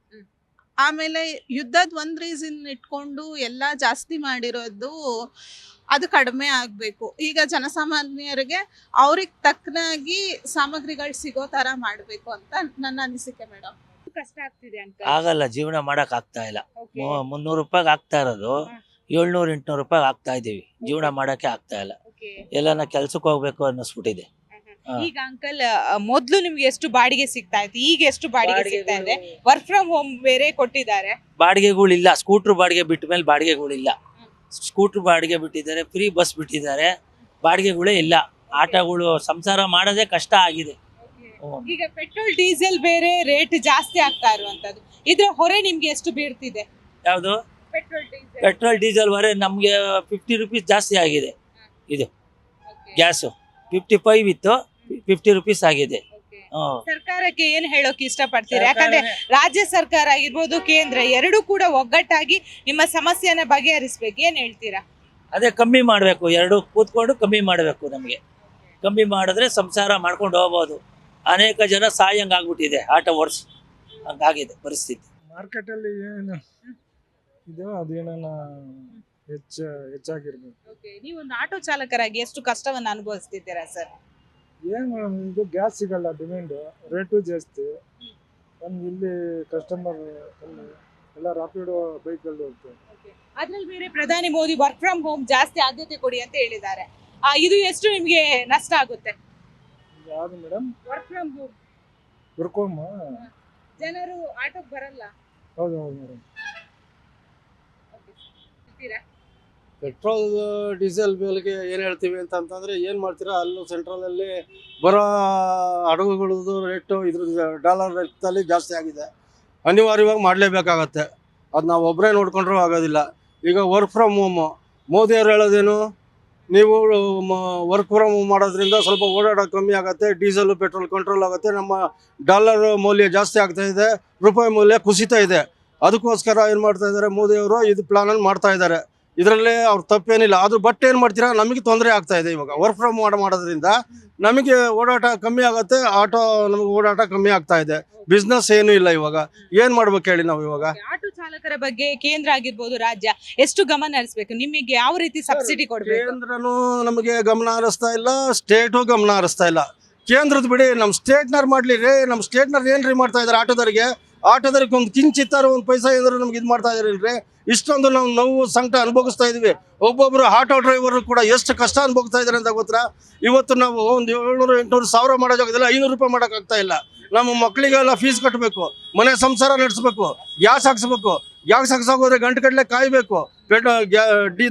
ಆಮೇಲೆ ಯುದ್ಧದ ಒಂದು ರೀಸನ್ ಇಟ್ಕೊಂಡು ಎಲ್ಲ ಜಾಸ್ತಿ ಮಾಡಿರೋದು ಅದು ಕಡಿಮೆ ಆಗಬೇಕು. ಈಗ ಜನಸಾಮಾನ್ಯರಿಗೆ ಅವ್ರಿಗೆ ತಕ್ಕನಾಗಿ ಸಾಮಗ್ರಿಗಳು ಸಿಗೋ ತರ ಮಾಡಬೇಕು ಅಂತ ನನ್ನ ಅನಿಸಿಕೆ ಮೇಡಮ್. ಕಷ್ಟ ಆಗ್ತಿದೆ ಅಂತ ಆಗಲ್ಲ, ಜೀವನ ಮಾಡಕ್ ಆಗ್ತಾ ಇಲ್ಲ. 300 ರೂಪಾಯಿಗೆ ಆಗ್ತಾ ಇರೋದು 700-800 ರೂಪಾಯಿ ಆಗ್ತಾ ಇದೀವಿ. ಜೀವನ ಮಾಡಕ್ಕೆ ಆಗ್ತಾ ಇಲ್ಲ. ಎಲ್ಲಾನ ಕೆಲ್ಸಕ್ಕೆ ಹೋಗ್ಬೇಕು ಅನ್ನಿಸ್ಬಿಟ್ಟಿದೆ. ಈಗ ಅಂಕಲ್, ಮೊದ್ಲು ನಿಮ್ಗೆ ಎಷ್ಟು ಬಾಡಿಗೆ ಸಿಗ್ತಾ ಇತ್ತು, ಈಗ ಎಷ್ಟು ಬಾಡಿಗೆ ಸಿಗ್ತಾ ಇದೆ? ವರ್ಕ್ ಫ್ರಮ್ ಹೋಮ್ ಬೇರೆ ಕೊಟ್ಟಿದ್ದಾರೆ, ಬಾಡಿಗೆಗಳಿಲ್ಲ. ಸ್ಕೂಟರ್ ಬಾಡಿಗೆ ಬಿಟ್ಟ ಮೇಲೆ ಬಾಡಿಗೆಗಳಿಲ್ಲ. ಸ್ಕೂಟರ್ ಬಾಡಿಗೆ ಬಿಟ್ಟಿದ್ದಾರೆ, ಫ್ರೀ ಬಸ್ ಬಿಟ್ಟಿದ್ದಾರೆ, ಬಾಡಿಗೆಗಳೇ ಇಲ್ಲ. ಆಟೋಗಳು ಸಂಸಾರ ಮಾಡೋದೇ ಕಷ್ಟ ಆಗಿದೆ. ಈಗ ಪೆಟ್ರೋಲ್ ಡೀಸೆಲ್ ಬೇರೆ ರೇಟ್ ಜಾಸ್ತಿ ಆಗ್ತಾ ಇರುವಂತದ್ದು, ಇದ್ರ ಹೊರೆ ನಿಮ್ಗೆ ಎಷ್ಟು ಬೀಳ್ತಿದೆ? ಯಾವುದು? ಪೆಟ್ರೋಲ್ ಡೀಸೆಲ್ ಹೊರೆ ನಮ್ಗೆ 50 ರೂಪೀಸ್ ಜಾಸ್ತಿ ಆಗಿದೆ. ಇದು ಗ್ಯಾಸು 55 ಇತ್ತು, 50 ರೂಪೀಸ್ ಆಗಿದೆ. ಸರ್ಕಾರಕ್ಕೆ ಏನ್ ಹೇಳೋಕೆ ಇಷ್ಟಪಡ್ತೀರಾ? ಯಾಕಂದ್ರೆ ರಾಜ್ಯ ಸರ್ಕಾರ ಆಗಿರ್ಬೋದು, ಕೇಂದ್ರ ಎರಡೂ ಕೂಡ ಒಗ್ಗಟ್ಟಾಗಿ ನಿಮ್ಮ ಸಮಸ್ಯೆನ ಬಗೆಹರಿಸ್ಬೇಕು. ಏನ್ ಹೇಳ್ತೀರಾ? ಅದೇ ಕಮ್ಮಿ ಮಾಡಬೇಕು, ಎರಡು ಕೂತ್ಕೊಂಡು ಕಮ್ಮಿ ಮಾಡಬೇಕು. ನಮಗೆ ಕಮ್ಮಿ ಮಾಡಿದ್ರೆ ಸಂಸಾರ ಮಾಡ್ಕೊಂಡು ಹೋಗ್ಬೋದು. ಅನೇಕ ಜನ ಸಾಯಂಗಾಗ್ಬಿಟ್ಟಿದೆ ಆಟೋ ಓಡಿಸಿ, ಹಂಗಾಗಿದೆ ಪರಿಸ್ಥಿತಿ. ಮಾರ್ಕೆಟಲ್ಲಿ ಏನು ಇದೆಯೋ ಅದೇನ ಹೆಚ್ಚಾಗಿರ್ಬೇಕು. ನೀವು ಒಂದು ಆಟೋ ಚಾಲಕರಾಗಿ ಎಷ್ಟು ಕಷ್ಟವನ್ನು ಅನುಭವಿಸ್ತಿದ್ದೀರಾ ಸರ್? ಏನು ಮೇಡಮ್, ಇದು ಗ್ಯಾಸ್ ಸಿಗಲ್ಲ, ಡಿಮ್ಯಾಂಡ್ ರೇಟು ಜಾಸ್ತಿ. ಇಲ್ಲಿ ಕಸ್ಟಮರ್ ಕಮ್ಮಿ, ಎಲ್ಲ ರಾಪಿಡೋ ಬೈಕಲ್ಲಿ ಹೋಗ್ತಾರೆ. ಅದ್ರಲ್ಲಿ ಬೇರೆ ಪ್ರಧಾನಿ ಮೋದಿ ವರ್ಕ್ ಫ್ರಮ್ ಹೋಮ್ ಜಾಸ್ತಿ ಆದ್ಯತೆ ಕೊಡಿ ಅಂತ ಹೇಳಿದ್ದಾರೆ. ಇದು ಎಷ್ಟು ನಿಮ್ಗೆ ನಷ್ಟ ಆಗುತ್ತೆ? ಯಾರು ಮೇಡಮ್? ವರ್ಕ್ ಫ್ರಮ್ ಹೋಮ್ ಬರ್ಕೋಮ. ಜನರು ಆಟೋಗೆ ಬರಲ್ಲ. ಹೌದು ಮೇಡಮ್. ಪೆಟ್ರೋಲ್ ಡೀಸೆಲ್ ಬೆಲೆಗೆ ಏನು ಹೇಳ್ತೀವಿ ಅಂತಂದರೆ ಏನು ಮಾಡ್ತೀರಾ, ಅಲ್ಲೂ ಸೆಂಟ್ರಲಲ್ಲಿ ಬರೋ ಹಡಗುಗಳದ್ದು ರೇಟು ಇದ್ರ ಡಾಲರ್ ರೇಟಲ್ಲಿ ಜಾಸ್ತಿ ಆಗಿದೆ. ಅನಿವಾರ್ಯವಾಗಿ ಮಾಡಲೇಬೇಕಾಗತ್ತೆ. ಅದು ನಾವು ಒಬ್ಬರೇ ನೋಡ್ಕೊಂಡ್ರೂ ಆಗೋದಿಲ್ಲ. ಈಗ ವರ್ಕ್ ಫ್ರಮ್ ಹೋಮು ಮೋದಿಯವ್ರು ಹೇಳೋದೇನು, ನೀವು ವರ್ಕ್ ಫ್ರಮ್ ಹೋಮ್ ಮಾಡೋದ್ರಿಂದ ಸ್ವಲ್ಪ ಓಡಾಡೋದು ಕಮ್ಮಿ ಆಗುತ್ತೆ, ಡೀಸೆಲು ಪೆಟ್ರೋಲ್ ಕಂಟ್ರೋಲ್ ಆಗುತ್ತೆ, ನಮ್ಮ ಡಾಲರ್ ಮೌಲ್ಯ ಜಾಸ್ತಿ ಆಗ್ತಾ ಇದೆ, ರೂಪಾಯಿ ಮೌಲ್ಯ ಕುಸಿತಾ ಇದೆ. ಅದಕ್ಕೋಸ್ಕರ ಏನು ಮಾಡ್ತಾ ಇದ್ದಾರೆ ಮೋದಿಯವರು, ಇದು ಪ್ಲಾನನ್ನು ಮಾಡ್ತಾ ಇದ್ದಾರೆ. ಇದರಲ್ಲೇ ಅವ್ರ ತಪ್ಪೇನಿಲ್ಲ. ಆದರೂ ಬಟ್ ಏನು ಮಾಡ್ತೀರಾ, ನಮಗೆ ತೊಂದರೆ ಆಗ್ತಾ ಇದೆ. ಇವಾಗ ವರ್ಕ್ ಫ್ರಮ್ ಮಾಡೋದ್ರಿಂದ ನಮಗೆ ಓಡಾಟ ಕಮ್ಮಿ ಆಗುತ್ತೆ, ಆಟೋ ನಮಗೆ ಓಡಾಟ ಕಮ್ಮಿ ಆಗ್ತಾ ಇದೆ. ಬಿಸ್ನೆಸ್ ಏನೂ ಇಲ್ಲ. ಇವಾಗ ಏನು ಮಾಡ್ಬೇಕು ಹೇಳಿ ನಾವು? ಇವಾಗ ಆಟೋ ಚಾಲಕರ ಬಗ್ಗೆ ಕೇಂದ್ರ ಆಗಿರ್ಬೋದು, ರಾಜ್ಯ ಎಷ್ಟು ಗಮನ ಹರಿಸಬೇಕು? ನಿಮಗೆ ಯಾವ ರೀತಿ ಸಬ್ಸಿಡಿ ಕೊಡಬೇಕು? ಕೇಂದ್ರನೂ ನಮಗೆ ಗಮನ ಹರಿಸ್ತಾ ಇಲ್ಲ, ಸ್ಟೇಟು ಗಮನ ಹರಿಸ್ತಾ ಇಲ್ಲ. ಕೇಂದ್ರದ ಬಿಡಿ, ನಮ್ಮ ಸ್ಟೇಟ್ನವ್ರು ಮಾಡಲಿ ರೀ. ನಮ್ಮ ಸ್ಟೇಟ್ನವ್ರು ಏನು ರೀ ಮಾಡ್ತಾ ಇದ್ದಾರೆ ಆಟೋದರಿಗೆ ಒಂದು ಕಿಂಚಿತ್ತಾರು ಒಂದು ಪೈಸಾ ಏನಾದ್ರು ನಮ್ಗೆ ಇದು ಮಾಡ್ತಾ ಇದಾರೆ. ಇಷ್ಟೊಂದು ನಾವು ನೋವು ಸಂಕಟ ಅನುಭವಿಸ್ತಾ ಇದೀವಿ. ಒಬ್ಬೊಬ್ರು ಆಟೋ ಡ್ರೈವರ್ ಕೂಡ ಎಷ್ಟು ಕಷ್ಟ ಅನುಭವಿಸ್ತಾ ಇದ್ದಾರೆ ಅಂತ ಗೊತ್ತಾ? ಇವತ್ತು ನಾವು ಒಂದು 700-800 ಮಾಡೋ ಜಾಗದಲ್ಲಿ 500 ರೂಪಾಯಿ ಮಾಡೋಕ್ಕಾಗ್ತಾ ಇಲ್ಲ. ನಮ್ಮ ಮಕ್ಕಳಿಗೆಲ್ಲ ಫೀಸ್ ಕಟ್ಟಬೇಕು, ಮನೆ ಸಂಸಾರ ನಡೆಸಬೇಕು, ಗ್ಯಾಸ್ ಹಾಕ್ಸ್ಬೇಕು. ಗ್ಯಾಸ್ ಹಾಕ್ಸೋದ್ರೆ ಗಂಟೆಗಟ್ಟಲೆ ಕಾಯಬೇಕು.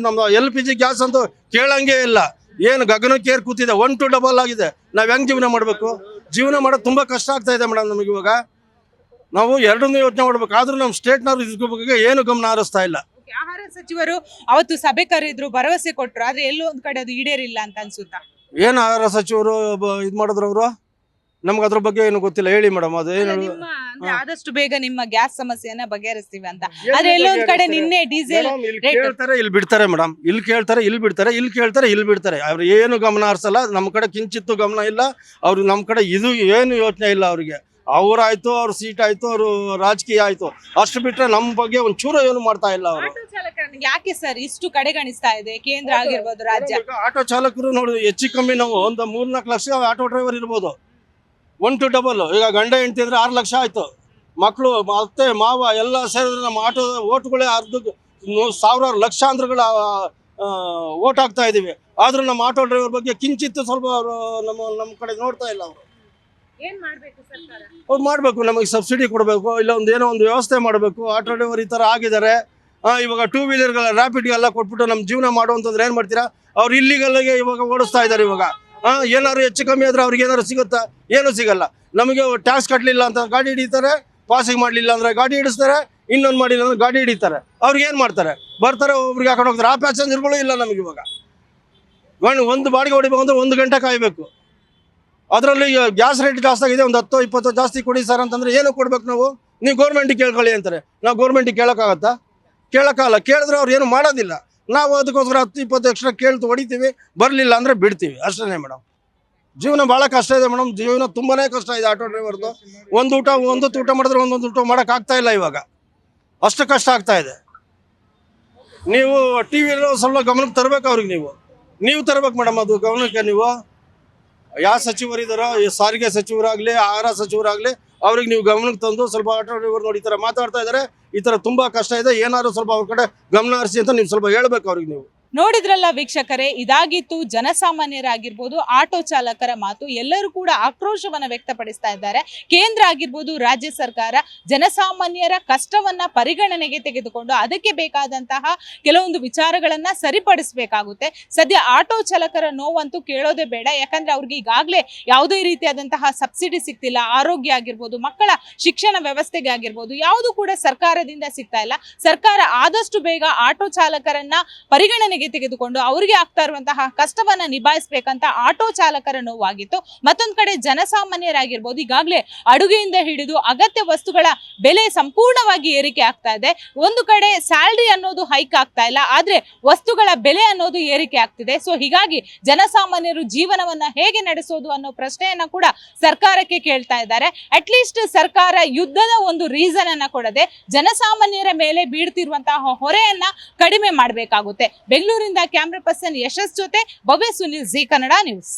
ನಮ್ಮ LPG ಗ್ಯಾಸ್ ಅಂತೂ ಕೇಳಂಗೆ ಇಲ್ಲ. ಏನು ಗಗನಕ್ಕೇರ್ ಕೂತಿದೆ, 1 to 2 ಆಗಿದೆ. ನಾವು ಹೆಂಗೆ ಜೀವನ ಮಾಡಬೇಕು? ಜೀವನ ಮಾಡೋದು ತುಂಬ ಕಷ್ಟ ಆಗ್ತಾ ಇದೆ ಮೇಡಮ್ ನಮಗೆ. ಇವಾಗ ನಾವು ಎರಡನ್ನೂ ಯೋಚನೆ ಮಾಡ್ಬೇಕು. ಆದ್ರೂ ನಮ್ಮ ಸ್ಟೇಟ್ನವ್ರು ಇದ್ರ ಬಗ್ಗೆ ಏನು ಗಮನ ಹರಿಸ್ತಾ ಇಲ್ಲ. ಆಹಾರ ಸಚಿವರು ಅವತ್ತು ಸಭೆ ಕರೆದ್ರು, ಭರವಸೆ ಕೊಟ್ಟರು, ಆದ್ರೆ ಎಲ್ಲೋ ಒಂದ್ ಕಡೆ ಅದು ಈಡೇರಿಲ್ಲ ಅಂತ ಅನ್ಸುತ್ತಾ? ಏನು ಆಹಾರ ಸಚಿವರು ಇದು ಮಾಡಿದ್ರು ಅವರು? ನಮ್ಗೆ ಅದ್ರ ಬಗ್ಗೆ ಏನು ಗೊತ್ತಿಲ್ಲ. ಹೇಳಿ ಮೇಡಮ್, ಅದೇನು ಆದಷ್ಟು ಬೇಗ ನಿಮ್ಮ ಗ್ಯಾಸ್ ಸಮಸ್ಯೆಯನ್ನ ಬಗೆಹರಿಸ್ತೀವಿ ಅಂತ. ಆದ್ರೆ ಎಲ್ಲೋ ಒಂದ್ ಕಡೆ ನಿನ್ನೆ ಡೀಸೆಲ್ ಕೇಳ್ತಾರೆ, ಇಲ್ಲಿ ಬಿಡ್ತಾರೆ ಮೇಡಮ್. ಇಲ್ಲಿ ಕೇಳ್ತಾರೆ, ಇಲ್ಲಿ ಬಿಡ್ತಾರೆ, ಇಲ್ಲಿ ಕೇಳ್ತಾರೆ, ಇಲ್ಲಿ ಬಿಡ್ತಾರೆ. ಅವ್ರು ಏನು ಗಮನ ಹರಿಸಲ್ಲ. ನಮ್ಮ ಕಡೆ ಕಿಂಚಿತ್ತು ಗಮನ ಇಲ್ಲ. ಅವ್ರು ನಮ್ಮ ಕಡೆ ಇದು ಏನು ಯೋಚನೆ ಇಲ್ಲ ಅವ್ರಿಗೆ. ಅವ್ರಾಯ್ತು, ಅವ್ರ ಸೀಟ್ ಆಯ್ತು, ಅವರು ರಾಜಕೀಯ ಆಯ್ತು, ಅಷ್ಟು ಬಿಟ್ರೆ ನಮ್ಮ ಬಗ್ಗೆ ಒಂಚೂರು ಏನು ಮಾಡ್ತಾ ಇಲ್ಲ ಅವರು. ಆಟೋ ಚಾಲಕರನ್ನ ಯಾಕೆ ಸರ್ ಇಷ್ಟು ಕಡೆಗಣಿಸ್ತಾ ಇದೆ ಕೇಂದ್ರ ಆಗಿರ್ಬೋದು, ರಾಜ್ಯ? ಆಟೋ ಚಾಲಕರು ನೋಡಿ, ಹೆಚ್ಚು ಕಮ್ಮಿ ನಾವು ಒಂದು 3-4 ಲಕ್ಷ ಆಟೋ ಡ್ರೈವರ್ ಇರ್ಬೋದು. 1 to 2. ಈಗ ಗಂಡ ಹೆಂಡತಿ ಅಂದ್ರೆ 6 ಲಕ್ಷ ಆಯ್ತು. ಮಕ್ಕಳು, ಅತ್ತೆ, ಮಾವ ಎಲ್ಲ ಸೇರಿದ್ರೆ ನಮ್ಮ ಆಟೋ ಓಟ್ಗಳೇ ಸಾವಿರಾರು ಲಕ್ಷಾಂತರಗಳ ಓಟ್ ಹಾಕ್ತಾ ಇದೀವಿ. ಆದ್ರೂ ನಮ್ಮ ಆಟೋ ಡ್ರೈವರ್ ಬಗ್ಗೆ ಕಿಂಚಿತ್ತು ಸ್ವಲ್ಪ ಅವರು ನಮ್ಮ ಕಡೆ ನೋಡ್ತಾ ಇಲ್ಲ. ಅವರು ಏನ್ ಮಾಡ್ಬೇಕು ಸರ್ಕಾರ? ಅವ್ರು ಮಾಡಬೇಕು, ನಮಗೆ ಸಬ್ಸಿಡಿ ಕೊಡಬೇಕು, ಇಲ್ಲ ಏನೋ ಒಂದು ವ್ಯವಸ್ಥೆ ಮಾಡಬೇಕು. ಆಟೋ ಡ್ರೈವರ್ ಈ ಥರ ಆಗಿದ್ದಾರೆ. ಇವಾಗ 2 ವೀಲರ್ಗಳ ರ್ಯಾಪಿಡ್ಗೆಲ್ಲ ಕೊಟ್ಬಿಟ್ಟು ನಮ್ಮ ಜೀವನ ಮಾಡುವಂತಂದ್ರೆ ಏನು ಮಾಡ್ತೀರಾ? ಅವ್ರು ಇಲ್ಲಿಗಲ್ಲಿಗೆ ಇವಾಗ ಓಡಿಸ್ತಾ ಇದ್ದಾರೆ. ಇವಾಗ ಏನಾದ್ರು ಹೆಚ್ಚು ಕಮ್ಮಿ ಆದ್ರೆ ಅವ್ರಿಗೆ ಏನಾದ್ರು ಸಿಗುತ್ತಾ? ಏನೂ ಸಿಗಲ್ಲ. ನಮಗೆ ಟ್ಯಾಕ್ಸ್ ಕಟ್ಟಲಿಲ್ಲ ಅಂತ ಗಾಡಿ ಹಿಡಿತಾರೆ, ಪಾಸಿಂಗ್ ಮಾಡಲಿಲ್ಲ ಅಂದರೆ ಗಾಡಿ ಹಿಡಿಸ್ತಾರೆ, ಇನ್ನೊಂದು ಮಾಡಿಲ್ಲ ಅಂದ್ರೆ ಗಾಡಿ ಹಿಡಿತಾರೆ. ಅವ್ರಿಗೆ ಏನು ಮಾಡ್ತಾರೆ? ಬರ್ತಾರೆ, ಒಬ್ರಿಗೆ ಹಾಕೊಂಡು ಹೋಗ್ತಾರೆ. ಆ ಪ್ಯಾಸೆಂಜರ್ಗಳು ಇಲ್ಲ ನಮಗೆ. ಇವಾಗ ಒಂದು ಬಾಡಿಗೆ ಹೊಡಿಬೇಕು ಅಂದ್ರೆ 1 ಗಂಟೆ ಕಾಯಬೇಕು. ಅದರಲ್ಲಿ ಗ್ಯಾಸ್ ರೇಟ್ ಜಾಸ್ತಿ ಆಗಿದೆ. ಒಂದು 10-20 ಜಾಸ್ತಿ ಕೊಡಿ ಸರ್ ಅಂತಂದ್ರೆ ಏನು ಕೊಡ್ಬೇಕು ನಾವು? ನೀವು ಗೌರ್ಮೆಂಟಿಗೆ ಕೇಳ್ಕೊಳ್ಳಿ ಅಂತಾರೆ. ನಾವು ಗೌರ್ಮೆಂಟಿಗೆ ಕೇಳೋಕ್ಕಾಗತ್ತಾ? ಕೇಳೋಕ್ಕಾಗಲ್ಲ. ಕೇಳಿದ್ರೆ ಅವ್ರು ಏನು ಮಾಡೋದಿಲ್ಲ. ನಾವು ಅದಕ್ಕೋಸ್ಕರ 10-20 ಎಕ್ಸ್ಟ್ರಾ ಕೇಳ್ತು ಹೊಡಿತೀವಿ, ಬರಲಿಲ್ಲ ಅಂದರೆ ಬಿಡ್ತೀವಿ. ಅಷ್ಟೇ ಮೇಡಮ್. ಜೀವನ ಭಾಳ ಕಷ್ಟ ಇದೆ ಮೇಡಮ್. ಜೀವನ ತುಂಬಾ ಕಷ್ಟ ಇದೆ ಆಟೋ ಡ್ರೈವರ್ದು. ಒಂದು ಊಟ ಮಾಡಿದ್ರೆ ಒಂದೊಂದು ಊಟ ಮಾಡೋಕ್ಕಾಗ್ತಾ ಇಲ್ಲ. ಇವಾಗ ಅಷ್ಟು ಕಷ್ಟ ಆಗ್ತಾ ಇದೆ. ನೀವು TV ಸ್ವಲ್ಪ ಗಮನಕ್ಕೆ ತರಬೇಕು ಅವ್ರಿಗೆ. ನೀವು ತರಬೇಕು ಮೇಡಮ್ ಅದು ಗಮನಕ್ಕೆ. ನೀವು ಯಾವ ಸಚಿವರಿದ್ದಾರೋ, ಸಾರಿಗೆ ಸಚಿವರಾಗಲಿ, ಆಹಾರ ಸಚಿವರಾಗಲಿ, ಅವ್ರಿಗೆ ನೀವು ಗಮನಕ್ಕೆ ತಂದು ಸ್ವಲ್ಪ ಆಟೋ ಡ್ರೈವರ್ ನೋಡಿ ಈ ಥರ ಮಾತಾಡ್ತಾ ಇದ್ದಾರೆ, ಈ ಥರ ತುಂಬ ಕಷ್ಟ ಇದೆ, ಏನಾದ್ರು ಸ್ವಲ್ಪ ಅವ್ರ ಕಡೆ ಗಮನ ಹರಿಸಿ ಅಂತ ನೀವು ಸ್ವಲ್ಪ ಹೇಳ್ಬೇಕು ಅವ್ರಿಗೆ. ನೀವು ನೋಡಿದ್ರಲ್ಲ ವೀಕ್ಷಕರೇ, ಇದಾಗಿತ್ತು ಜನಸಾಮಾನ್ಯರಾಗಿರ್ಬೋದು, ಆಟೋ ಚಾಲಕರ ಮಾತು. ಎಲ್ಲರೂ ಕೂಡ ಆಕ್ರೋಶವನ್ನ ವ್ಯಕ್ತಪಡಿಸ್ತಾ ಇದ್ದಾರೆ. ಕೇಂದ್ರ ಆಗಿರ್ಬೋದು, ರಾಜ್ಯ ಸರ್ಕಾರ ಜನಸಾಮಾನ್ಯರ ಕಷ್ಟವನ್ನ ಪರಿಗಣನೆಗೆ ತೆಗೆದುಕೊಂಡು ಅದಕ್ಕೆ ಬೇಕಾದಂತಹ ಕೆಲವೊಂದು ವಿಚಾರಗಳನ್ನ ಸರಿಪಡಿಸಬೇಕಾಗುತ್ತೆ. ಸದ್ಯ ಆಟೋ ಚಾಲಕರ ನೋವಂತೂ ಕೇಳೋದೇ ಬೇಡ. ಯಾಕಂದ್ರೆ ಅವ್ರಿಗೆ ಈಗಾಗಲೇ ಯಾವುದೇ ರೀತಿಯಾದಂತಹ ಸಬ್ಸಿಡಿ ಸಿಗ್ತಿಲ್ಲ. ಆರೋಗ್ಯ ಆಗಿರ್ಬೋದು, ಮಕ್ಕಳ ಶಿಕ್ಷಣ ವ್ಯವಸ್ಥೆಗೆ ಆಗಿರ್ಬೋದು, ಯಾವುದು ಕೂಡ ಸರ್ಕಾರದಿಂದ ಸಿಗ್ತಾ ಇಲ್ಲ. ಸರ್ಕಾರ ಆದಷ್ಟು ಬೇಗ ಆಟೋ ಚಾಲಕರನ್ನ ಪರಿಗಣನೆಗೆ ಬಾಡಿಗೆ ತೆಗೆದುಕೊಂಡು ಅವರಿಗೆ ಆಗ್ತಾ ಇರುವಂತಹ ಕಷ್ಟವನ್ನ ನಿಭಾಯಿಸಬೇಕಂತ ಆಟೋ ಚಾಲಕರ ನೋವಾಗಿತ್ತು. ಮತ್ತೊಂದ್ ಕಡೆ ಜನಸಾಮಾನ್ಯರಾಗಿರ್ಬೋದು, ಈಗಾಗಲೇ ಅಡುಗೆಯಿಂದ ಹಿಡಿದು ಅಗತ್ಯ ವಸ್ತುಗಳ ಬೆಲೆ ಸಂಪೂರ್ಣವಾಗಿ ಏರಿಕೆ ಆಗ್ತಾ ಇದೆ. ಒಂದು ಕಡೆ ಸ್ಯಾಲ್ರಿ ಅನ್ನೋದು ಹೈಕ್ ಆಗ್ತಾ ಇಲ್ಲ, ಆದ್ರೆ ವಸ್ತುಗಳ ಬೆಲೆ ಅನ್ನೋದು ಏರಿಕೆ ಆಗ್ತಿದೆ. ಸೊ ಹೀಗಾಗಿ ಜನಸಾಮಾನ್ಯರು ಜೀವನವನ್ನ ಹೇಗೆ ನಡೆಸೋದು ಅನ್ನೋ ಪ್ರಶ್ನೆಯನ್ನ ಕೂಡ ಸರ್ಕಾರಕ್ಕೆ ಕೇಳ್ತಾ ಇದ್ದಾರೆ. ಅಟ್ಲೀಸ್ಟ್ ಸರ್ಕಾರ ಯುದ್ಧದ ಒಂದು ರೀಸನ್ ಅನ್ನ ಕೊಡದೆ ಜನಸಾಮಾನ್ಯರ ಮೇಲೆ ಬೀಳ್ತಿರುವಂತಹ ಹೊರೆಯನ್ನ ಕಡಿಮೆ ಮಾಡಬೇಕಾಗುತ್ತೆ. ಬೆಂಗಳೂರಿಂದ ಕ್ಯಾಮ್ರಾ ಪರ್ಸನ್ ಯಶಸ್ ಜೊತೆ ಭವ್ಯ ಸುನಿಲ್, ಜಿ ಕನ್ನಡ ನ್ಯೂಸ್.